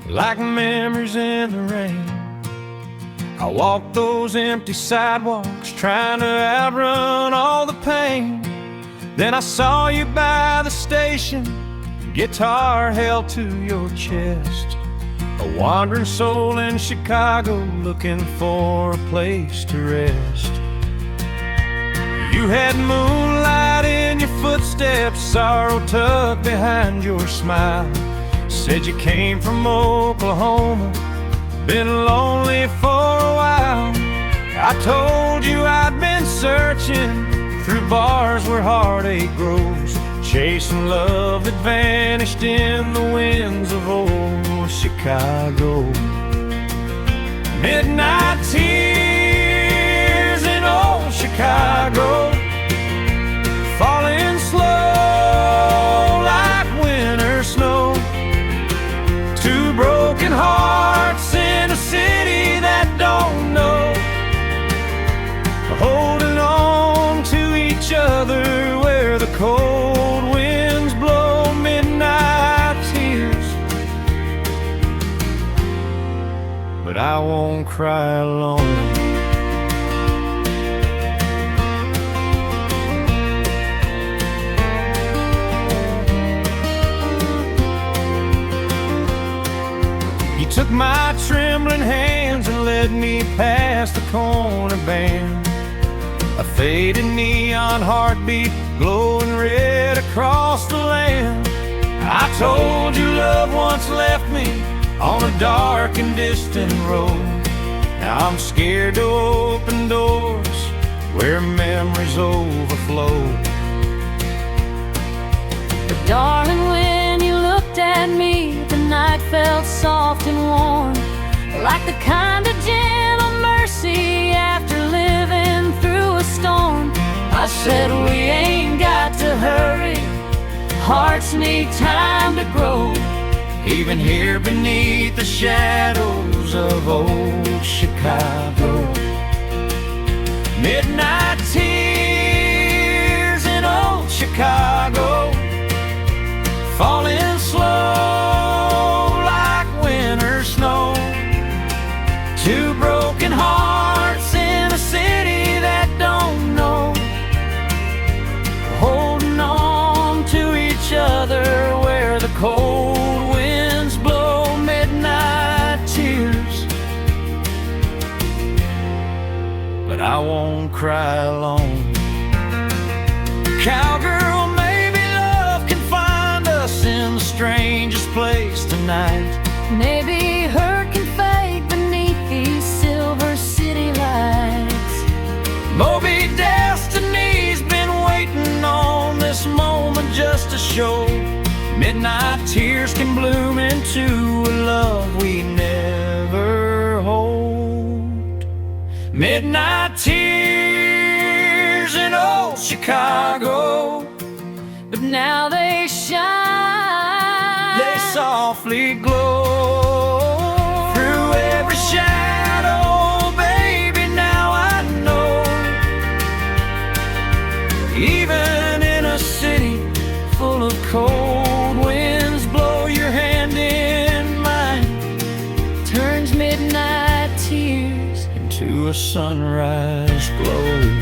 like memories in the rain. I walked those empty sidewalks trying to outrun all the pain. Then I saw you by the station, guitar held to your chest, a wandering soul in Chicago looking for a place to rest. You had moonlight in your footsteps, sorrow tucked behind your smile. Said you came from Oklahoma, been lonely for a while. I told you I'd been searching through bars where heartache grows, chasing love that vanished in the winds of old Chicago. Midnight tears in old Chicago, falling slow like winter snow. but I won't cry alone. He took my trembling hands and led me past the corner band. A faded neon heartbeat glowing red across the land. I told you love once left me on a dark and distant road. Now I'm scared to open doors where memories overflow. But darling, when you looked at me, the night felt soft and warm, like the kind of gentle mercy after living through a storm. I said we ain't got to hurry, hearts need time to grow, even here beneath the shadows of old Chicago. Midnight tears in old Chicago, falling slow like winter snow. Two broken hearts in a city that don't know, holding on to each other where the cold winds blow. Midnight tears, but I won't cry alone. Cowgirl, maybe love can find us in the strangest place tonight. Maybe hurt can fade beneath these silver city lights. Moby Destiny's been waiting on this moment just to show midnight tears can bloom into a love we never hold. Midnight tears in old Chicago, But now they shine, they softly glow through every shadow. Baby, now I know, even in a city full of cold winds blow, your hand in mine turns midnight tears into a sunrise glow.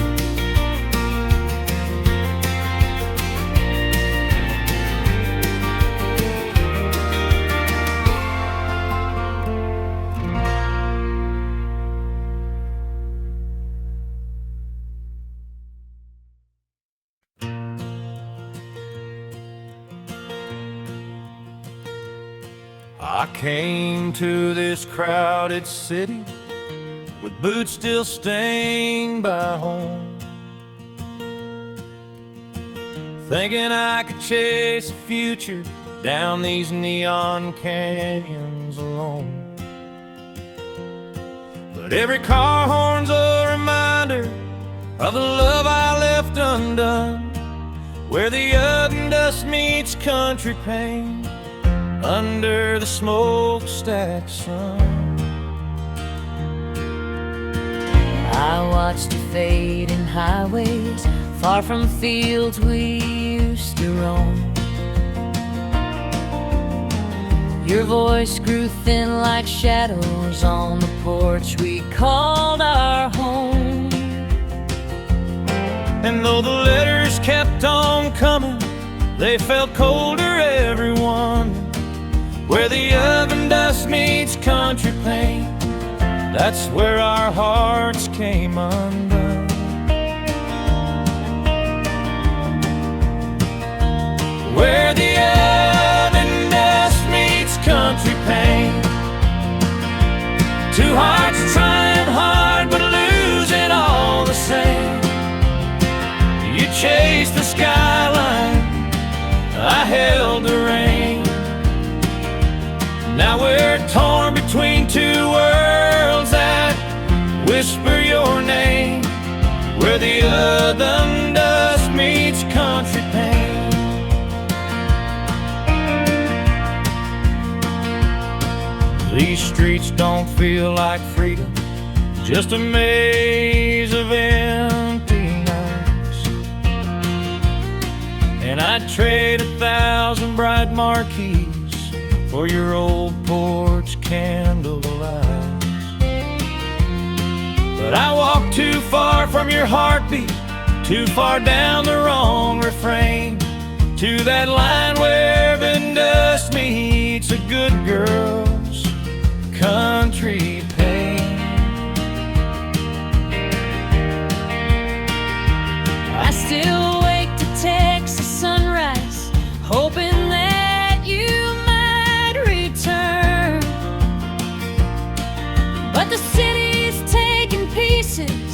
I came to this crowded city with boots still stained by home, thinking I could chase a future down these neon canyons alone. But every car horn's a reminder of the love I left undone, where the oven dust meets country pain under the smokestack sun. I watched you fade in highways far from fields we used to roam. Your voice grew thin like shadows on the porch we called our home. And though the letters kept on coming, they felt colder every one, where the oven dust meets country pain, that's where our hearts came undone. Where the oven dust meets country pain, two hearts trying hard but losing all the same. You chased the skyline, I held the rein. Now we're torn between two worlds that whisper your name, where the oven dust meets country pain. These streets don't feel like freedom, just a maze of empty nights. And I'd trade 1,000 bright marquees for your old porch candle lights. your heartbeat, too far down the wrong refrain, to that line where the dust meets a good girl's country pain. I still wake to Texas sunrise, hoping that you might return. But the city's taking pieces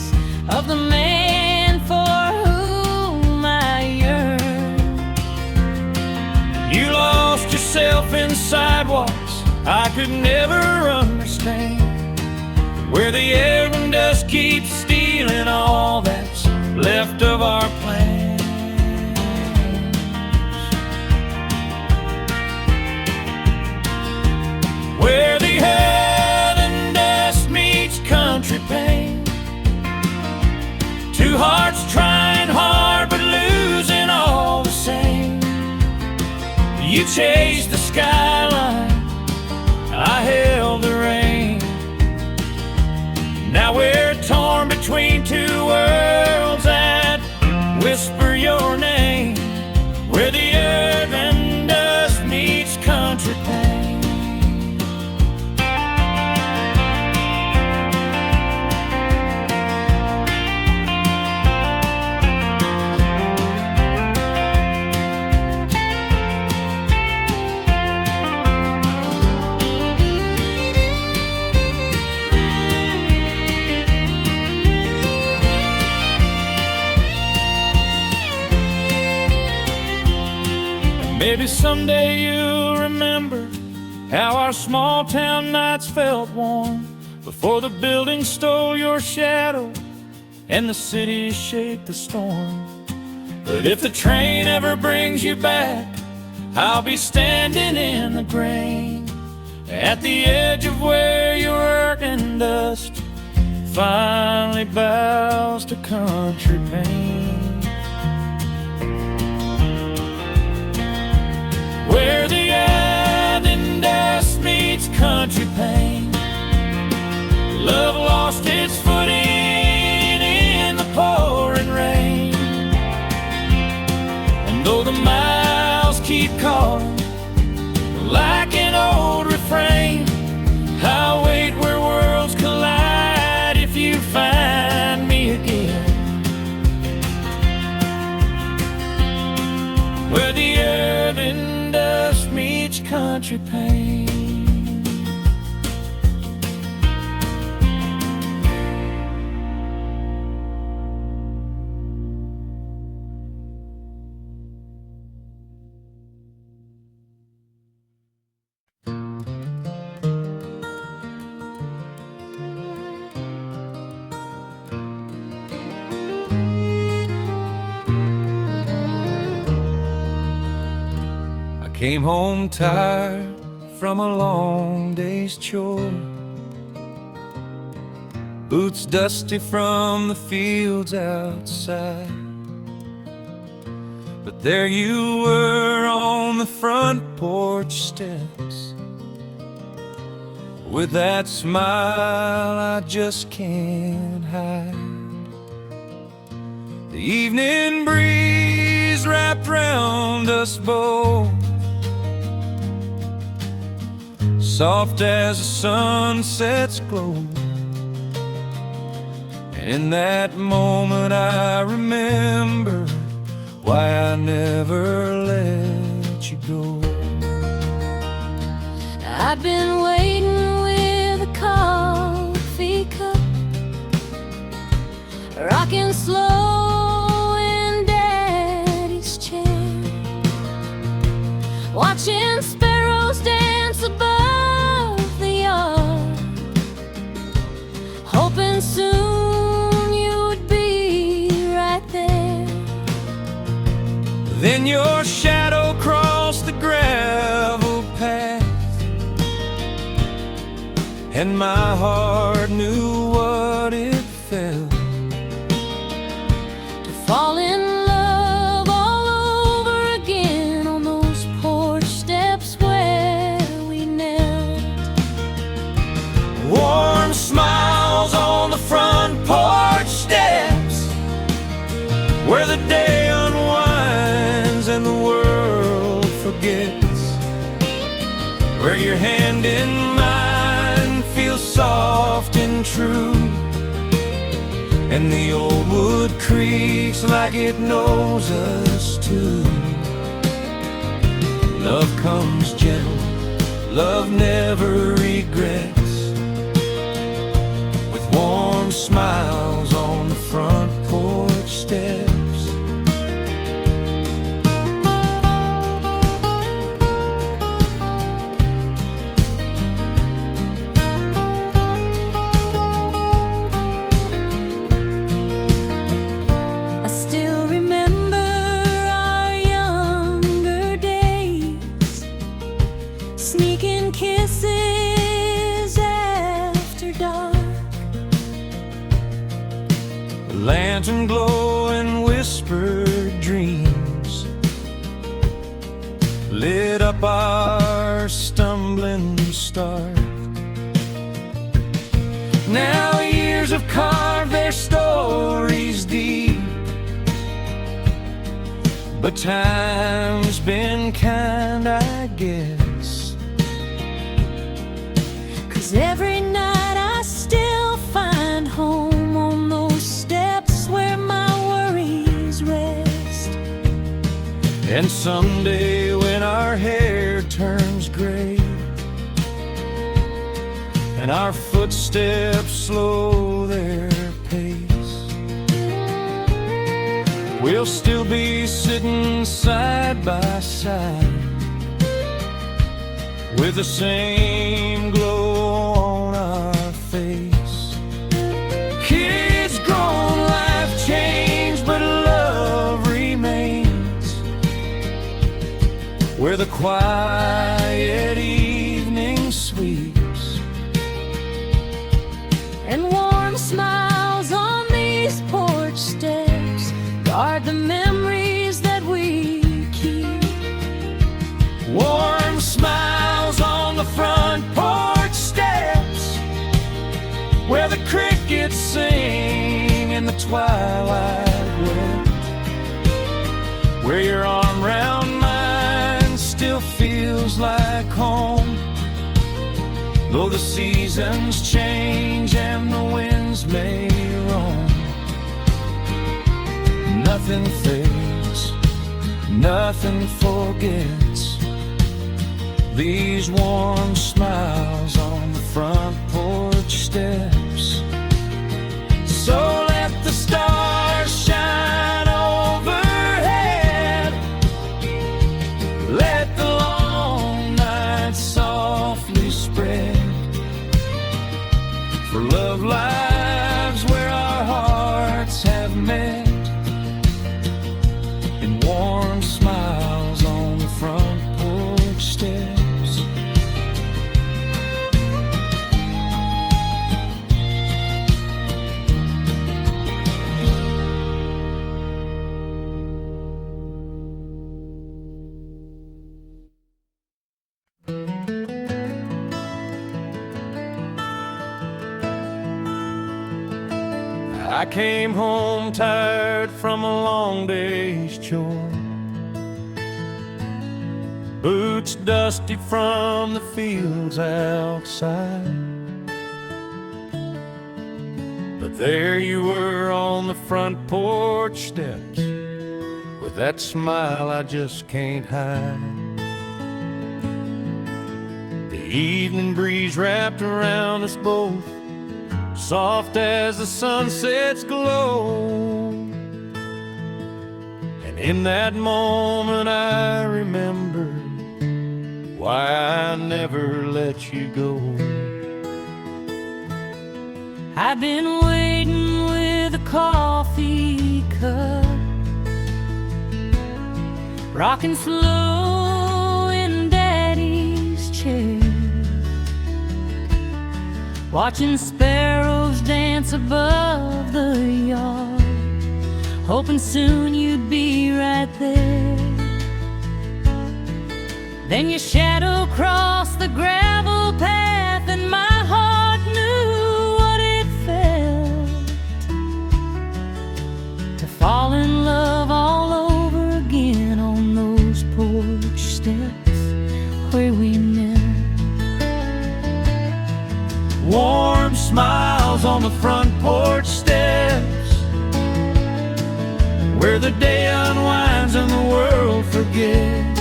of the man for whom I yearn. You lost yourself in sidewalks I could never understand, where the air and dust keeps stealing all that's left of our plans. Where the earth and dust meets country pain, two hearts trying hard but losing all the same. You chased the skyline, I held the rain. Now we're torn between two worlds that whisper your name, where the earth and dust meets country pain. Maybe someday you'll remember how our small town nights felt warm before the buildings stole your shadow and the city shaped the storm. But if the train ever brings you back, I'll be standing in the grain at the edge of where your working dust finally bows to country pain. Where the earth and dust meets country pain, love lost its footing in the pouring rain. And though the miles keep calling like an old refrain, I'll wait where worlds collide if you find me again. Where the earth and dust meets country pain. Came home tired from a long day's chore, boots dusty from the fields outside. But there you were on the front porch steps, with that smile I just can't hide. The evening breeze wrapped round us both, soft as the sunset's glow. And in that moment I remembered why I never let you go. I've been waiting with a coffee cup, rocking slow in Daddy's chair, watching sparrows dance above the yard, hoping soon you would be right there. Then your shadow crossed the gravel path, and my heart knew what it felt to fall in love all over again on those porch steps where we knelt. Warm smiles on the front porch steps, hand in mine feels soft and true, and the old wood creaks like it knows us too. Love comes gentle, love never regrets, with warm smiles on the front porch steps. I still remember our younger days, sneaking kisses after dark. Lantern glow and whispered dreams lit up our stumbling start. Now years have carved their stories deep, but time's been kind, I guess. 'Cause every night I still find home on those steps where my worries rest. And someday when our hair turns gray and our footsteps slow their pace, we'll still be sitting side by side with the same glow on our face. Kids grown, life changed, but love remains, where the quiet evening sweeps And warm smiles on these porch steps guard the memories that we keep. Warm smiles on the front porch steps, where the crickets sing in the twilight wet, where your arm round mine still feels like home, though the seasons change and the winds may roam. Nothing fades, nothing forgets these warm smiles on the front porch steps. So let the stars shine overhead, let the long night softly spread, for love lives where our hearts have met, in warm smiles on the front porch steps. I came home tired from a long day's chore, boots dusty from the fields outside. But there you were on the front porch steps, with that smile I just can't hide. The evening breeze wrapped around us both, soft as the sunset's glow. And in that moment I remembered why I never let you go. I've been waiting with a coffee cup, rocking slow in Daddy's chair, watching sparrows dance above the yard, hoping soon you'd be right there. Then your shadow crossed the gravel path, and my heart knew what it felt to fall in love all over again on those porch steps where we met. warm smiles on the front porch steps, where the day unwinds and the world forgets,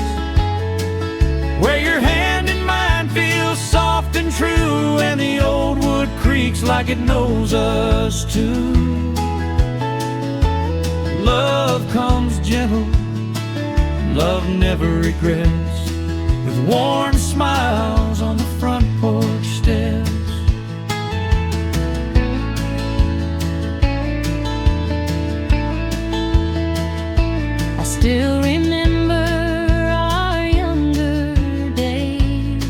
where your hand in mine feels soft and true, and the old wood creaks like it knows us too. Love comes gentle, love never regrets, with warm smiles on the front porch steps. I still remember our younger days,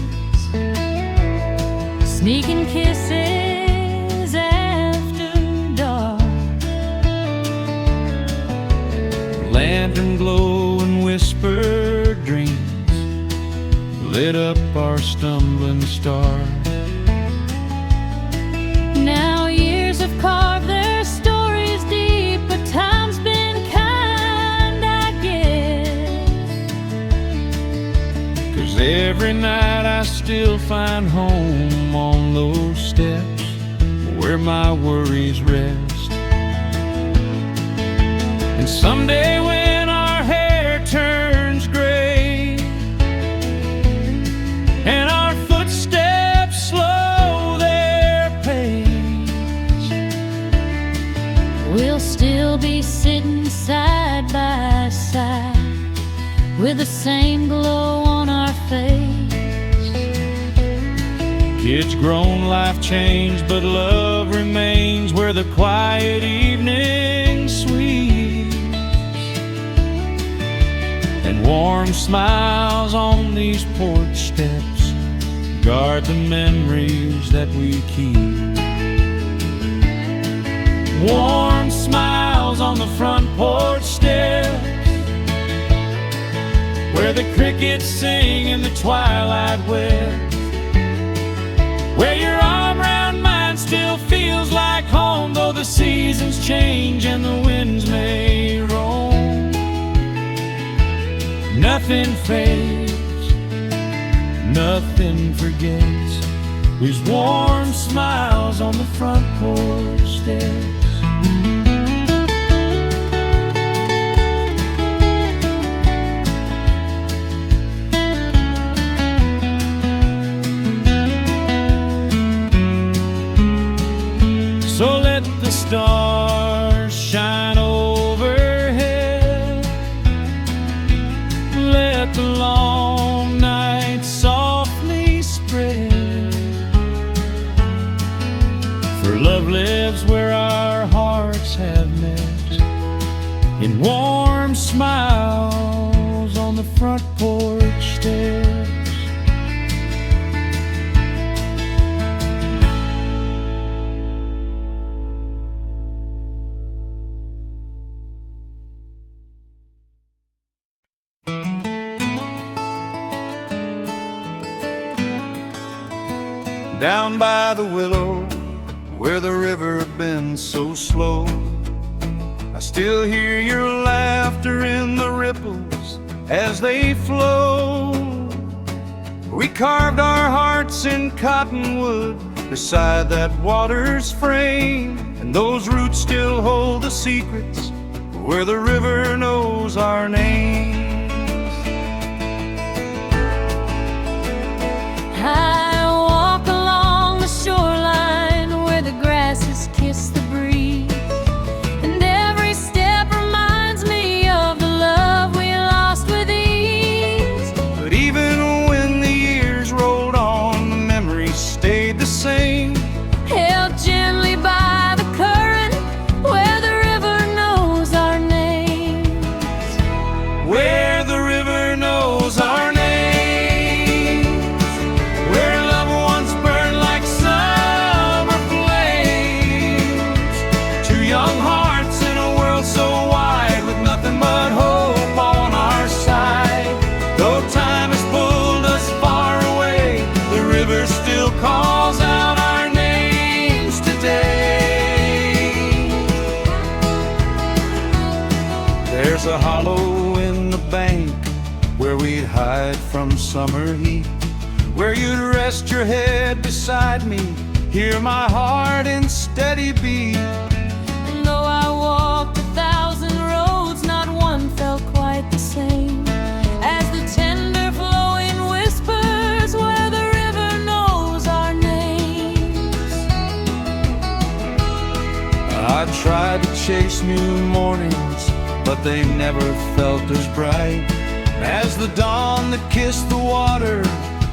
sneaking kisses after dark, Lantern glow and whispered dreams lit up our stumbling star. Now years have carved their stories deep, but time's been kind, I guess. 'Cause every night I still find home on those steps where my worries rest. And someday when our hair turns gray and our footsteps slow their pace, we'll still be sitting side by side with the same glow on our face. Kids grown, life changed, but love remains where the quiet evening sweeps, and warm smiles on these porch steps guard the memories that we keep. Warm smiles on the front porch steps, where the crickets sing in the twilight west, where your arm around mine still feels like home, though the seasons change and the winds may roam. Nothing fades, nothing forgets, these warm smiles on the front porch steps. So let the stars shine overhead, let the long night softly spread, for love lives where our hearts have met, in warm smiles on the front porch steps. Down by the willow, where the river bends so slow, I still hear your laughter in the ripples as they flow. We carved our hearts in cottonwood beside that water's frame, and those roots still hold the secrets where the river knows our names. I walk along the shoreline where the grasses kiss the breeze, and every step reminds me of the love we lost with ease. But even when the years rolled on, the memories stayed the same, Held gently by the current where the river knows our names. where the river knows our names, where loved ones burn like summer flames. Two young hearts in a world so wide, with nothing but hope on our side. Though time has pulled us far away, the river still calls out our names today. There's a hollow in the bank where we'd hide from summer heat, where you'd rest your head beside me hear my heart in steady beat. And though I walked 1,000 roads, not one felt quite the same as the tender flowing whispers where the river knows our names. I tried to chase new mornings, but they never felt as bright as the dawn that kissed the water,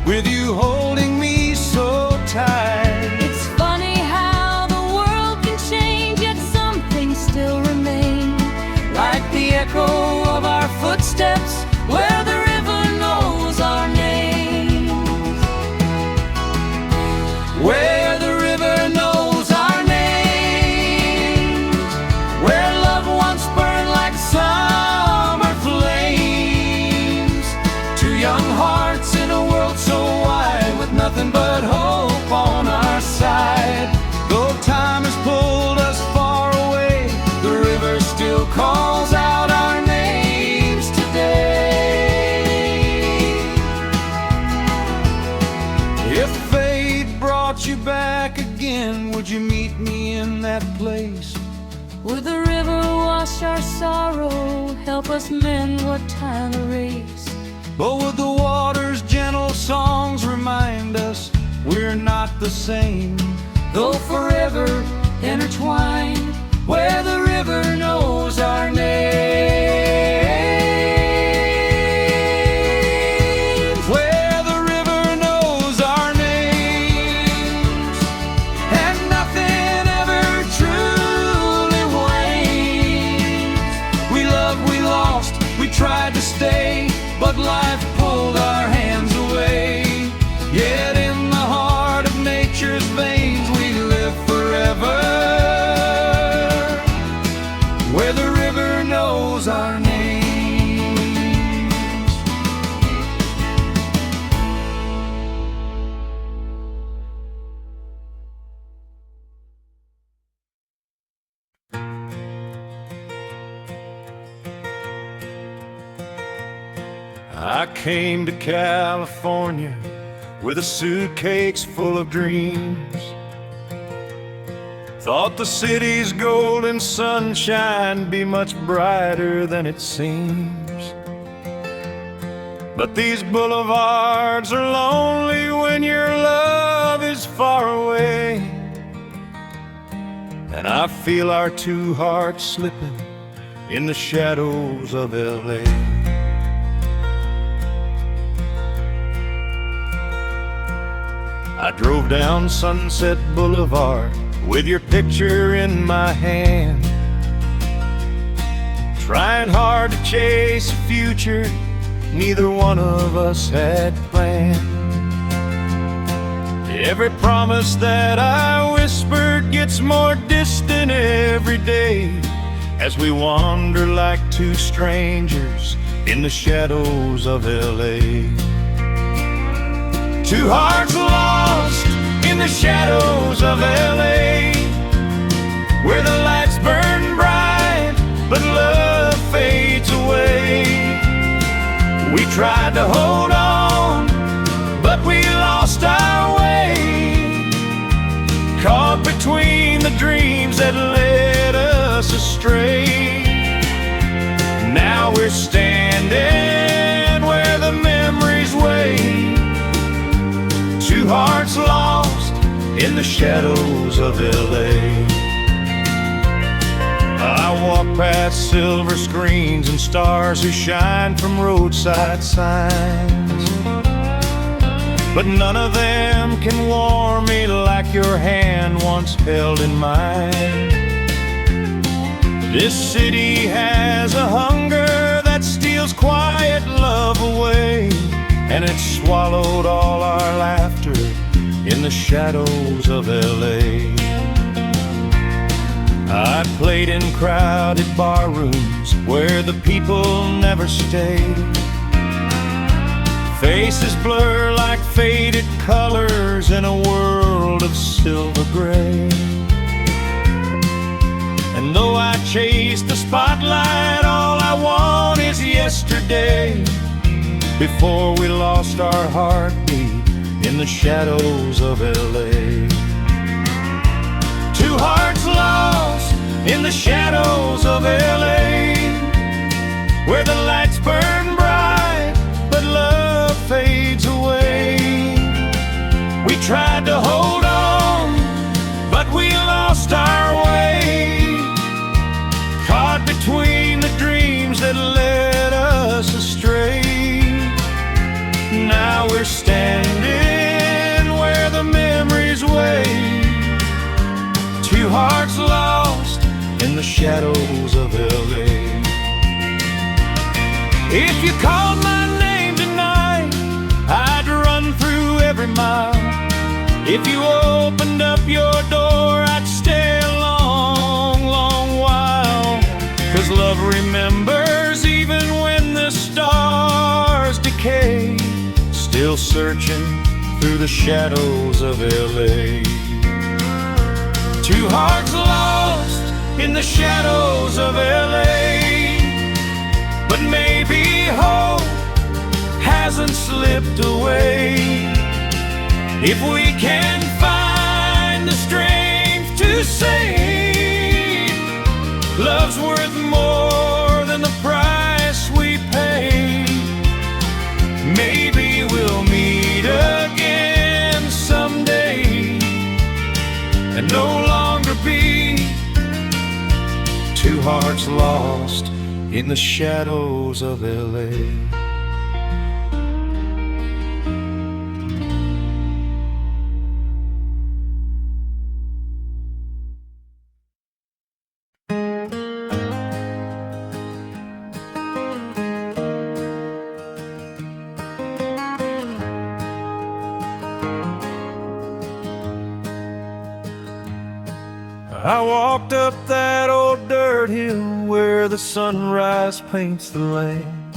with you holding me so tight. It's funny how the world can change, yet some things still remain, like the echo of our footsteps where the river knows our names. Where the river knows our names, where love once burned like summer flames. Two young hearts in a world so wide, with nothing but hope on our side. Though time has pulled us far away, the river still calls out our names today. If fate brought you back again, would you meet me in that place? Would the river wash our sorrow, help us mend what time erased? Or would the water's gentle songs remind us we're not the same, Though forever intertwined, where the river knows our names. where the river knows our names, and nothing ever truly wanes. We loved, we lost, we tried to stay, but life pulled our hands away. Yet in the heart of nature's veins we live forever, where the river knows our names. I came to California with a suitcase full of dreams. Thought the city's golden sunshine be much brighter than it seems. But these boulevards are lonely when your love is far away, and I feel our two hearts slipping in the shadows of LA. I drove down Sunset Boulevard with your picture in my hand, trying hard to chase a future neither one of us had planned. Every promise that I whispered gets more distant every day, as we wander like two strangers in the shadows of LA. Two hearts lost in the shadows of LA, where the lights burn bright but love fades away. We tried to hold on, but we lost our way, caught between the dreams that led us astray. Now we're standing where the memories wait, two hearts lost in the shadows of LA. I walk past silver screens and stars who shine from roadside signs, but none of them can warm me like your hand once held in mine. This city has a hunger that steals quiet love away, and it swallowed all our laughter in the shadows of LA. I played in crowded bar rooms where the people never stay. Faces blur like faded colors in a world of silver gray. And though I chase the spotlight, all I want is yesterday, before we lost our heartbeat in the shadows of LA. in the shadows of LA, where the lights burn bright, but love fades away. We tried to hold on, but we lost our way, caught between the dreams that led us astray. Now we're standing where the memories wait, two hearts lost in the shadows of LA. If you called my name tonight, I'd run through every mile. If you opened up your door, I'd stay a long, long while. 'Cause love remembers even when the stars decay, still searching through the shadows of LA. Two hearts lost in the shadows of LA, but maybe hope hasn't slipped away. If we can find the strength to say love's worth more than the price we pay, maybe we'll meet again someday and no longer be two hearts lost in the shadows of LA. I walked up that old dirt hill where the sunrise paints the land,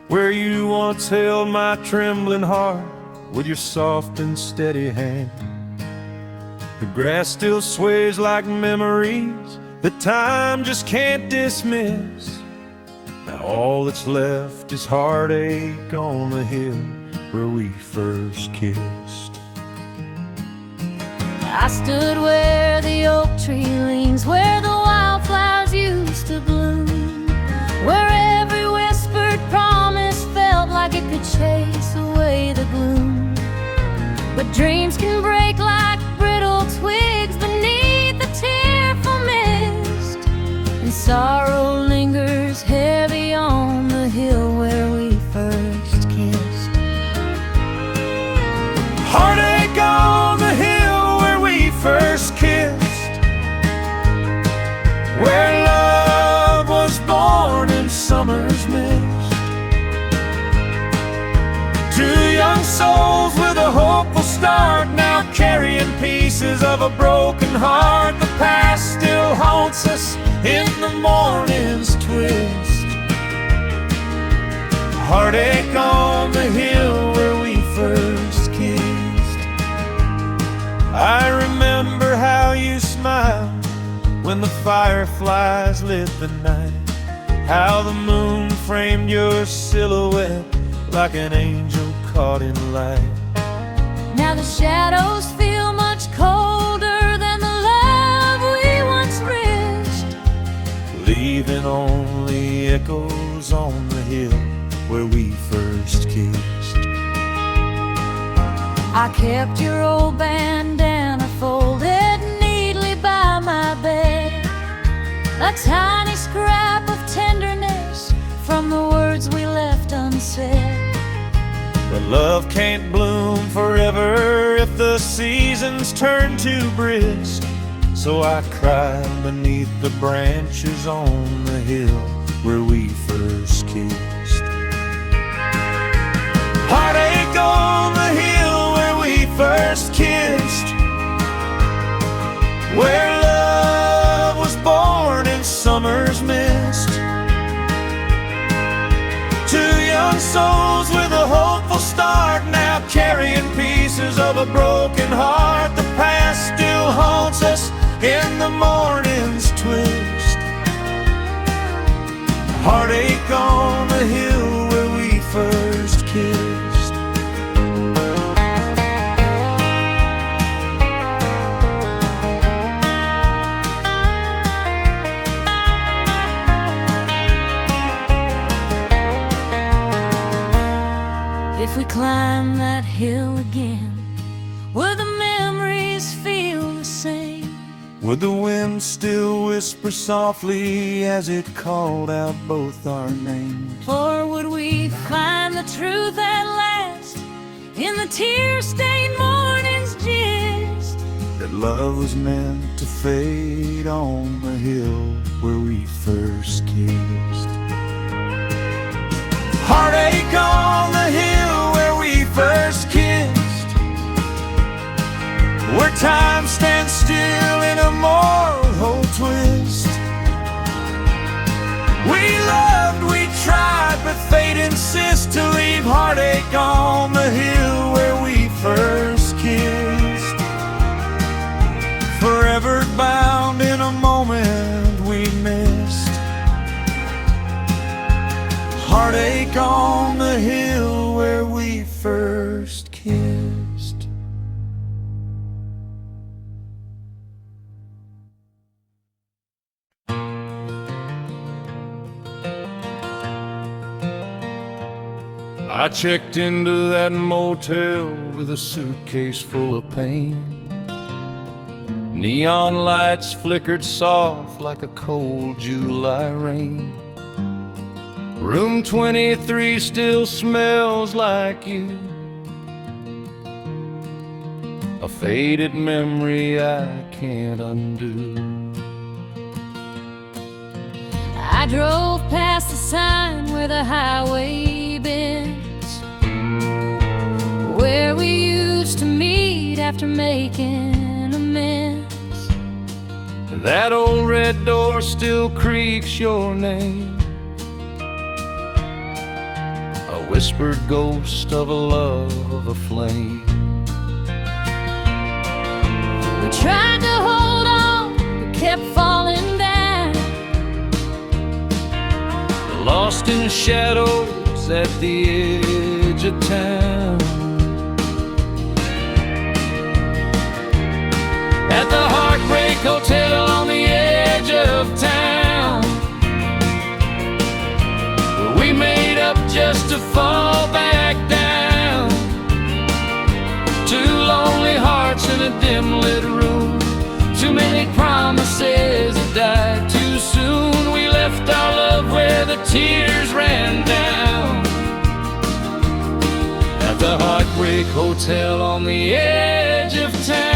where you once held my trembling heart with your soft and steady hand. The grass still sways like memories that time just can't dismiss. Now all that's left is heartache on the hill where we first kissed. I stood where the oak tree leans, where the wildflowers used to bloom, where every whispered promise felt like it could chase away the gloom. But dreams can break like brittle twigs beneath the tearful mist, and sorrow lingers heavy on the hill where we first kissed. Heartache on the hill where we first kissed, where love was born in summer's mist. Two young souls with a hopeful start, now carrying pieces of a broken heart. The past still haunts us in the morning's twist. Heartache on the hill where we first kissed. I remember how you smiled when the fireflies lit the night, how the moon framed your silhouette like an angel caught in light. Now the shadows feel much colder than the love we once risked, leaving only echoes on the hill where we first kissed. I kept your old bandana folded neatly by my bed, a tiny scrap of tenderness from the words we left unsaid. But love can't bloom forever if the seasons turn too brisk, so I cried beneath the branches on the hill where we first kissed. Heartache on the hill where we first kissed, where love was born in summer's mist. Two young souls with a hopeful start, now carrying pieces of a broken heart. The past still haunts us in the morning's twist. Heartache on the hill where we first kissed. Would the wind still whisper softly as it called out both our names? Or would we find the truth at last in the tear-stained morning's gist? That love was meant to fade on the hill where we first kissed. Heartache on the hill where we first kissed, where time stands still in a mortal twist. We loved, we tried, but fate insists to leave heartache on the hill where we first kissed, forever bound in a moment we missed. Heartache on the hill where we first kissed. I checked into that motel with a suitcase full of pain. Neon lights flickered soft like a cold July rain. Room 23 still smells like you, a faded memory I can't undo. I drove past the sign where the highway bends, where we used to meet after making amends. That old red door still creaks your name, a whispered ghost of a love aflame. We tried to hold on, but kept falling down, lost in shadows at the edge of town. At the Heartbreak Hotel on the edge of town, we made up just to fall back down. Two lonely hearts in a dim lit room, too many promises that died too soon. We left our love where the tears ran down, at the Heartbreak Hotel on the edge of town.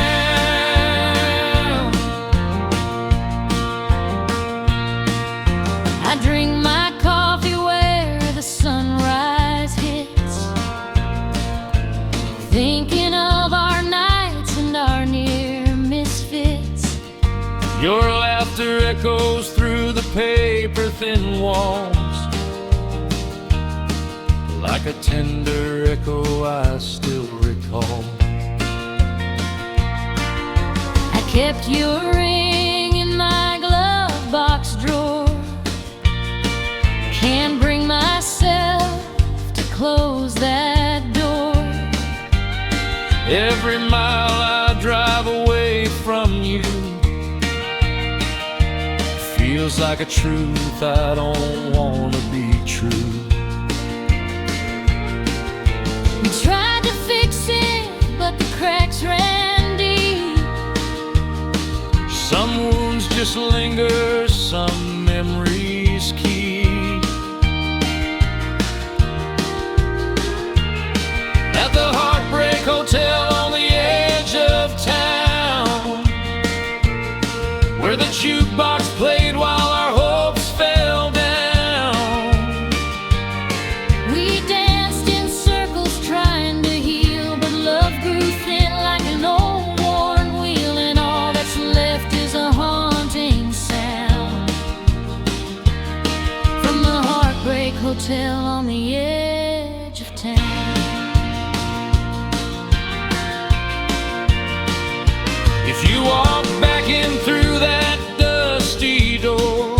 I drink my coffee where the sunrise hits, thinking of our nights and our near misfits. Your laughter echoes through the paper-thin walls, like a tender echo I still recall. I kept your ring in my glove box drawer, can't bring myself to close that door. Every mile I drive away from you feels like a truth I don't want to be true. We tried to fix it, but the cracks ran deep. Some wounds just linger, some memories keep. At the Heartbreak Hotel on the edge of town, where the jukebox played while our hopes fell down. We danced in circles trying to heal, but love grew thin like an old worn wheel, and all that's left is a haunting sound from the Heartbreak Hotel on the edge of town. If you walk back in through that dusty door,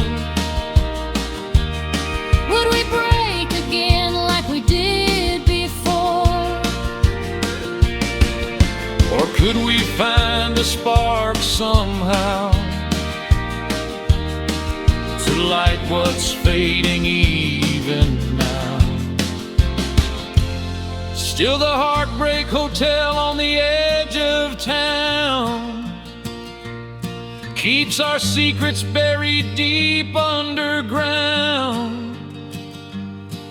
Would we break again like we did before? or could we find a spark somehow to light what's fading even now? Still the Heartbreak Hotel on the edge of town, keeps our secrets buried deep underground.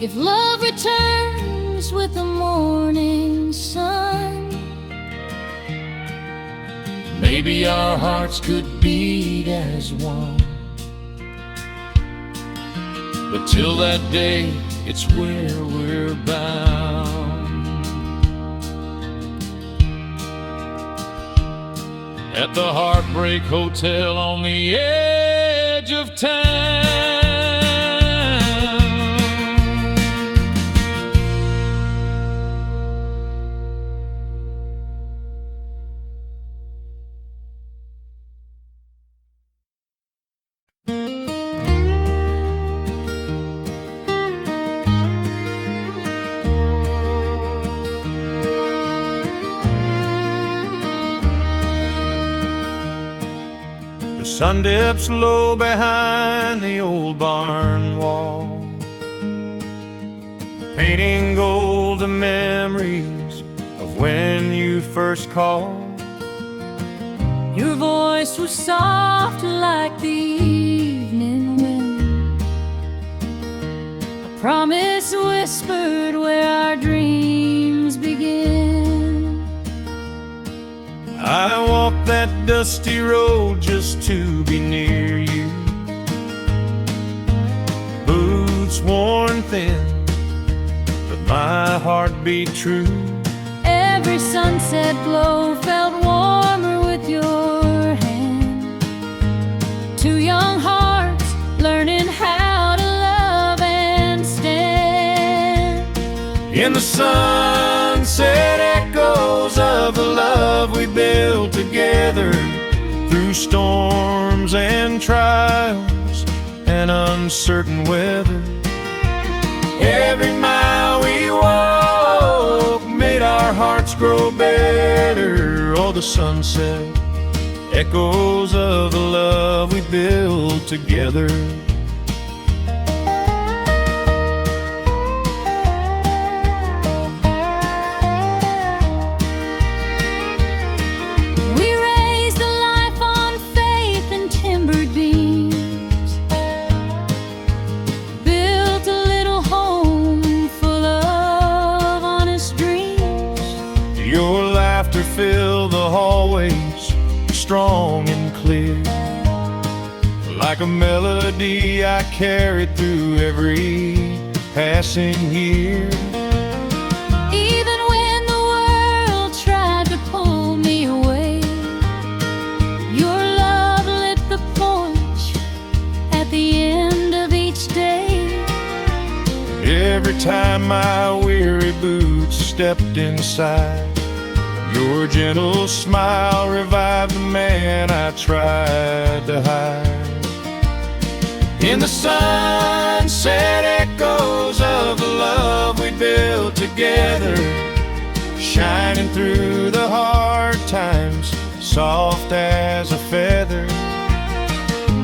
If love returns with the morning sun, maybe our hearts could beat as one. But till that day, it's where we're bound. At the Heartbreak Hotel on the edge of town. The sun dips low behind the old barn wall, painting golden memories of when you first called. your voice was soft like the evening wind, a promise whispered where our dreams begin. I walked that dusty road just to be near you, boots worn thin, but my heart beat true. Every sunset glow felt warmer with your hand. Two young hearts learning how to love and stand. In the sunset echoes of the love we built together, through storms and trials and uncertain weather. Every mile we walk made our hearts grow better. Oh, the sunset echoes of the love we built together. Your laughter filled the hallways, strong and clear, like a melody I carried through every passing year. Even when the world tried to pull me away, your love lit the porch at the end of each day. Every time my weary boots stepped inside, your gentle smile revived the man I tried to hide. In the sunset echoes of the love we built together, shining through the hard times, soft as a feather.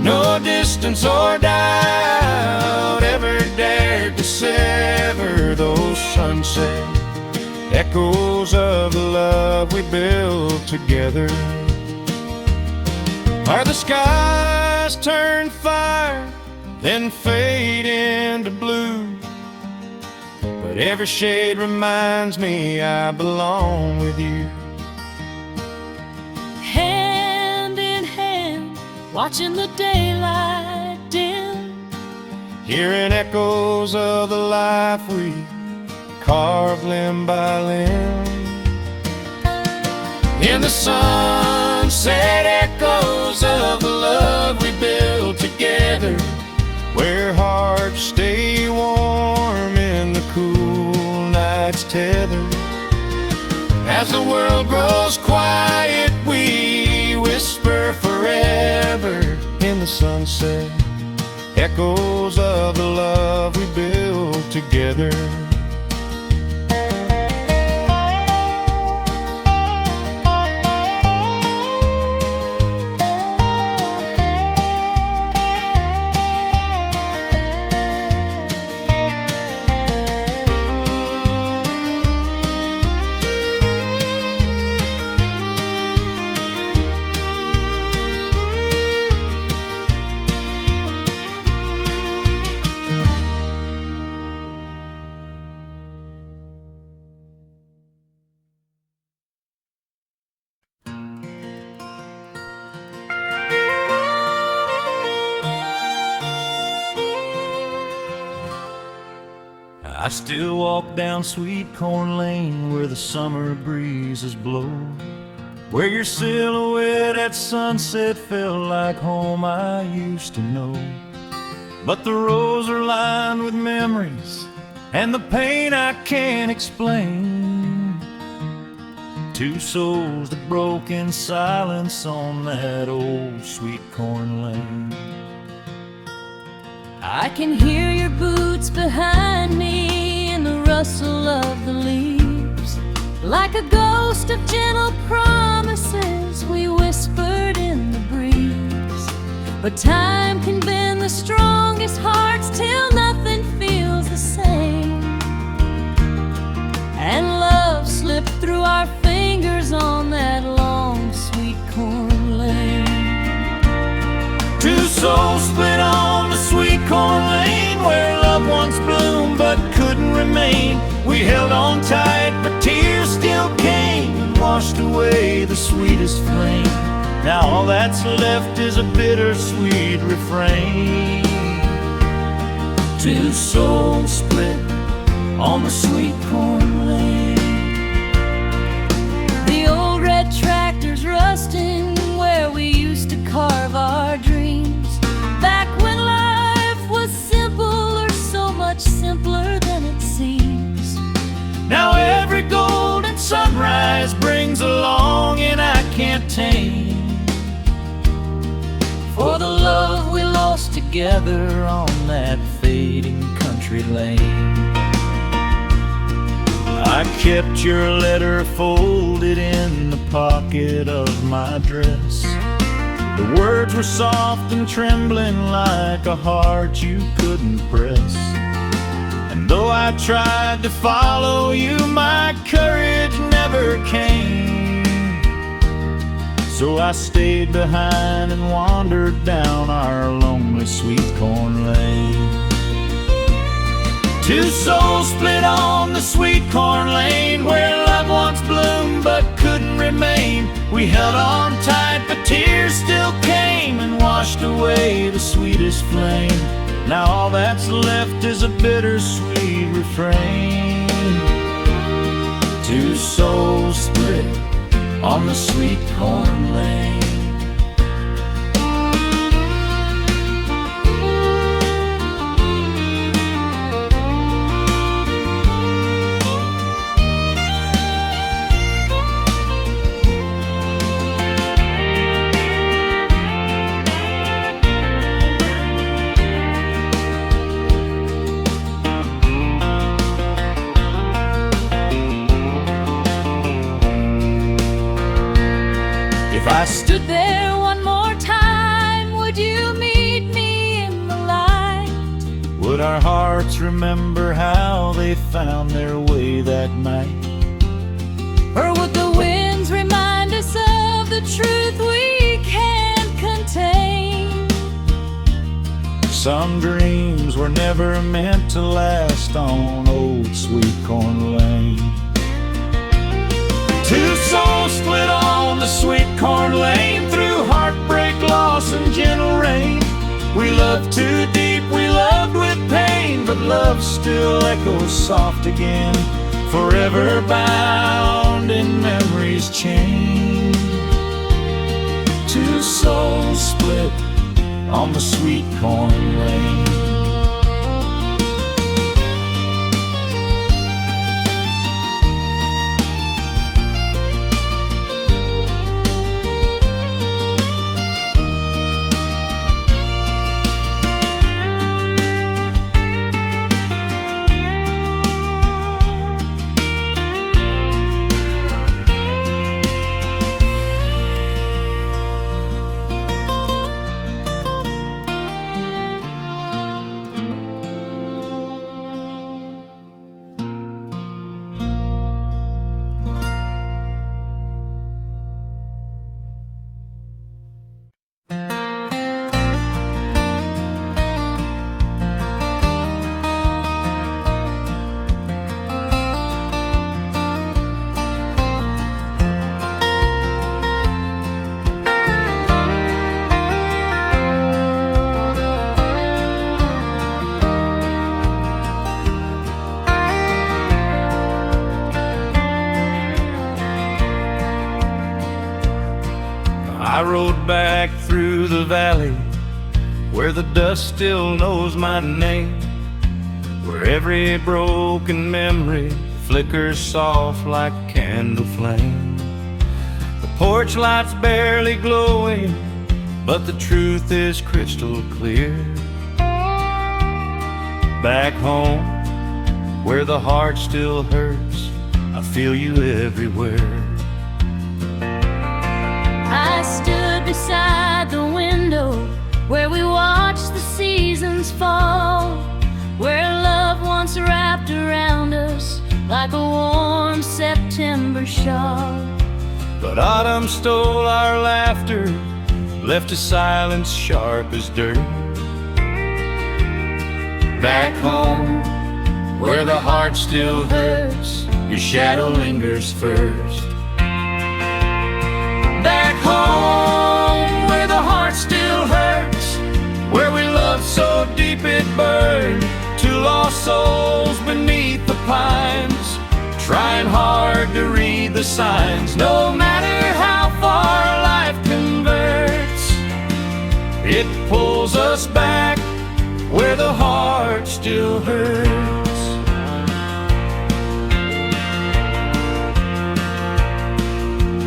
No distance or doubt ever dared to sever those sunset echoes of the love we built together. Where the skies turn fire, then fade into blue, but every shade reminds me I belong with you. Hand in hand, watching the daylight dim, hearing echoes of the life we carved limb by limb. In the sunset echoes of the love we built together, where hearts stay warm in the cool night's tether. As the world grows quiet, we whisper forever. In the sunset echoes of the love we built together. I still walk down Sweet Corn Lane where the summer breezes blow, where your silhouette at sunset felt like home I used to know. But the roads are lined with memories and the pain I can't explain. Two souls that broke in silence on that old Sweet Corn Lane. I can hear your boots behind me and the rustle of the leaves, like a ghost of gentle promises we whispered in the breeze. But time can bend the strongest hearts till nothing feels the same, and love slipped through our fingers on that long Sweet Corn Lane. Two souls split on the Sweet Corn Lane where loved ones bloomed but couldn't remain. We held on tight but tears still came and washed away the sweetest flame. Now all that's left is a bittersweet refrain. Two souls split on the Sweet Corn Lane. The old red tractor's rusting where we used to carve our dreams, back when life was simple, or so much simpler than it seems. Now every golden sunrise brings a longing I can't tame for the love we lost together on that fading country lane. I kept your letter folded in the pocket of my dress. The words were soft and trembling like a heart you couldn't press. And though I tried to follow you, my courage never came. So I stayed behind and wandered down our lonely Sweet Corn Lane. Two souls split on the Sweet Corn Lane where loved ones bloomed but couldn't remain. We held on tight but tears still came and washed away the sweetest flame. Now all that's left is a bittersweet refrain. Two souls split on the Sweet Corn Lane. If I stood there one more time, would you meet me in the light? Would our hearts remember how they found their way that night? Or would the winds remind us of the truth we can't contain? Some dreams were never meant to last on old Sweet Corn Lane. Two souls split on the Sweet Corn Lane through heartbreak, loss, and gentle rain. We loved too deep, we loved with pain, but love still echoes soft again, forever bound in memory's chain. Two souls split on the Sweet Corn Lane. rode back through the valley where the dust still knows my name, where every broken memory flickers soft like candle flame. The porch light's barely glowing, but the truth is crystal clear. Back home, where the heart still hurts, I feel you everywhere. I stood beside the window where we watched the seasons fall, where love once wrapped around us like a warm September shawl. But autumn stole our laughter, left a silence sharp as dirt. Back home, where the heart still hurts, your shadow lingers first. Back home, where the heart still hurts, where we loved so deep it burned. Two lost souls beneath the pines, trying hard to read the signs. No matter how far life converts, it pulls us back where the heart still hurts.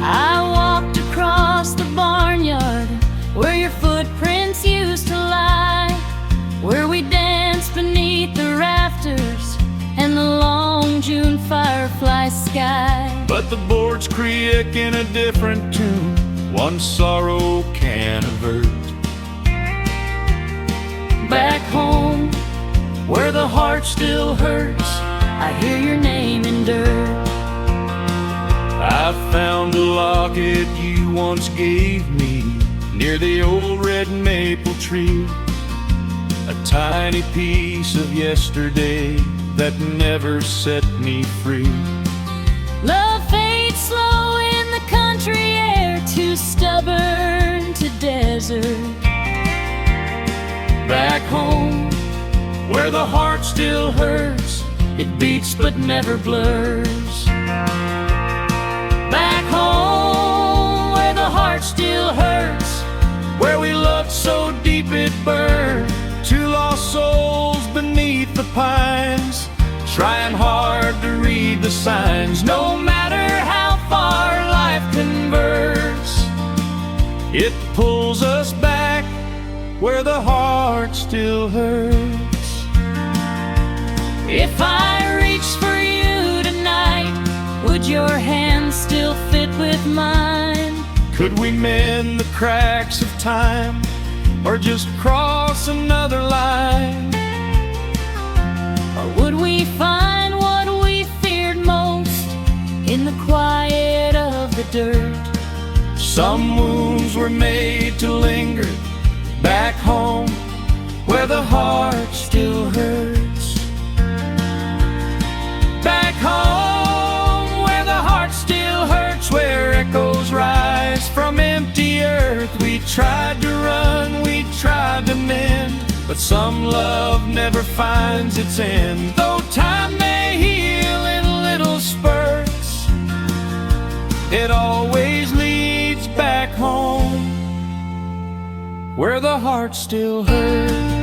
I walked across the barnyard where your footprints used to lie, where we danced beneath the rafters and the long June firefly sky. But the boards creak in a different tune, one sorrow can avert. Back home, where the heart still hurts, I hear your name in dirt. I found a locket you once gave me near the old red maple tree, a tiny piece of yesterday that never set me free. Love fades slow in the country air, too stubborn to desert. Back home, where the heart still hurts, it beats but never blurs. Back home, where the heart still hurts, where we loved so deep it burned. Two lost souls beneath the pines, trying hard to read the signs. No matter how far life converts, it pulls us back where the heart still hurts. If I reached for you tonight, would your hand still fit with mine? Could we mend the cracks of time, or just cross another line? Or would we find what we feared most in the quiet of the dirt? Some wounds were made to linger back home, where the heart still hurts. Back home, where the heart still hurts, where echoes rise from empty earth. We tried to run, we tried to mend, but some love never finds its end. Though time may heal in little spurts, it always leads back home, where the heart still hurts.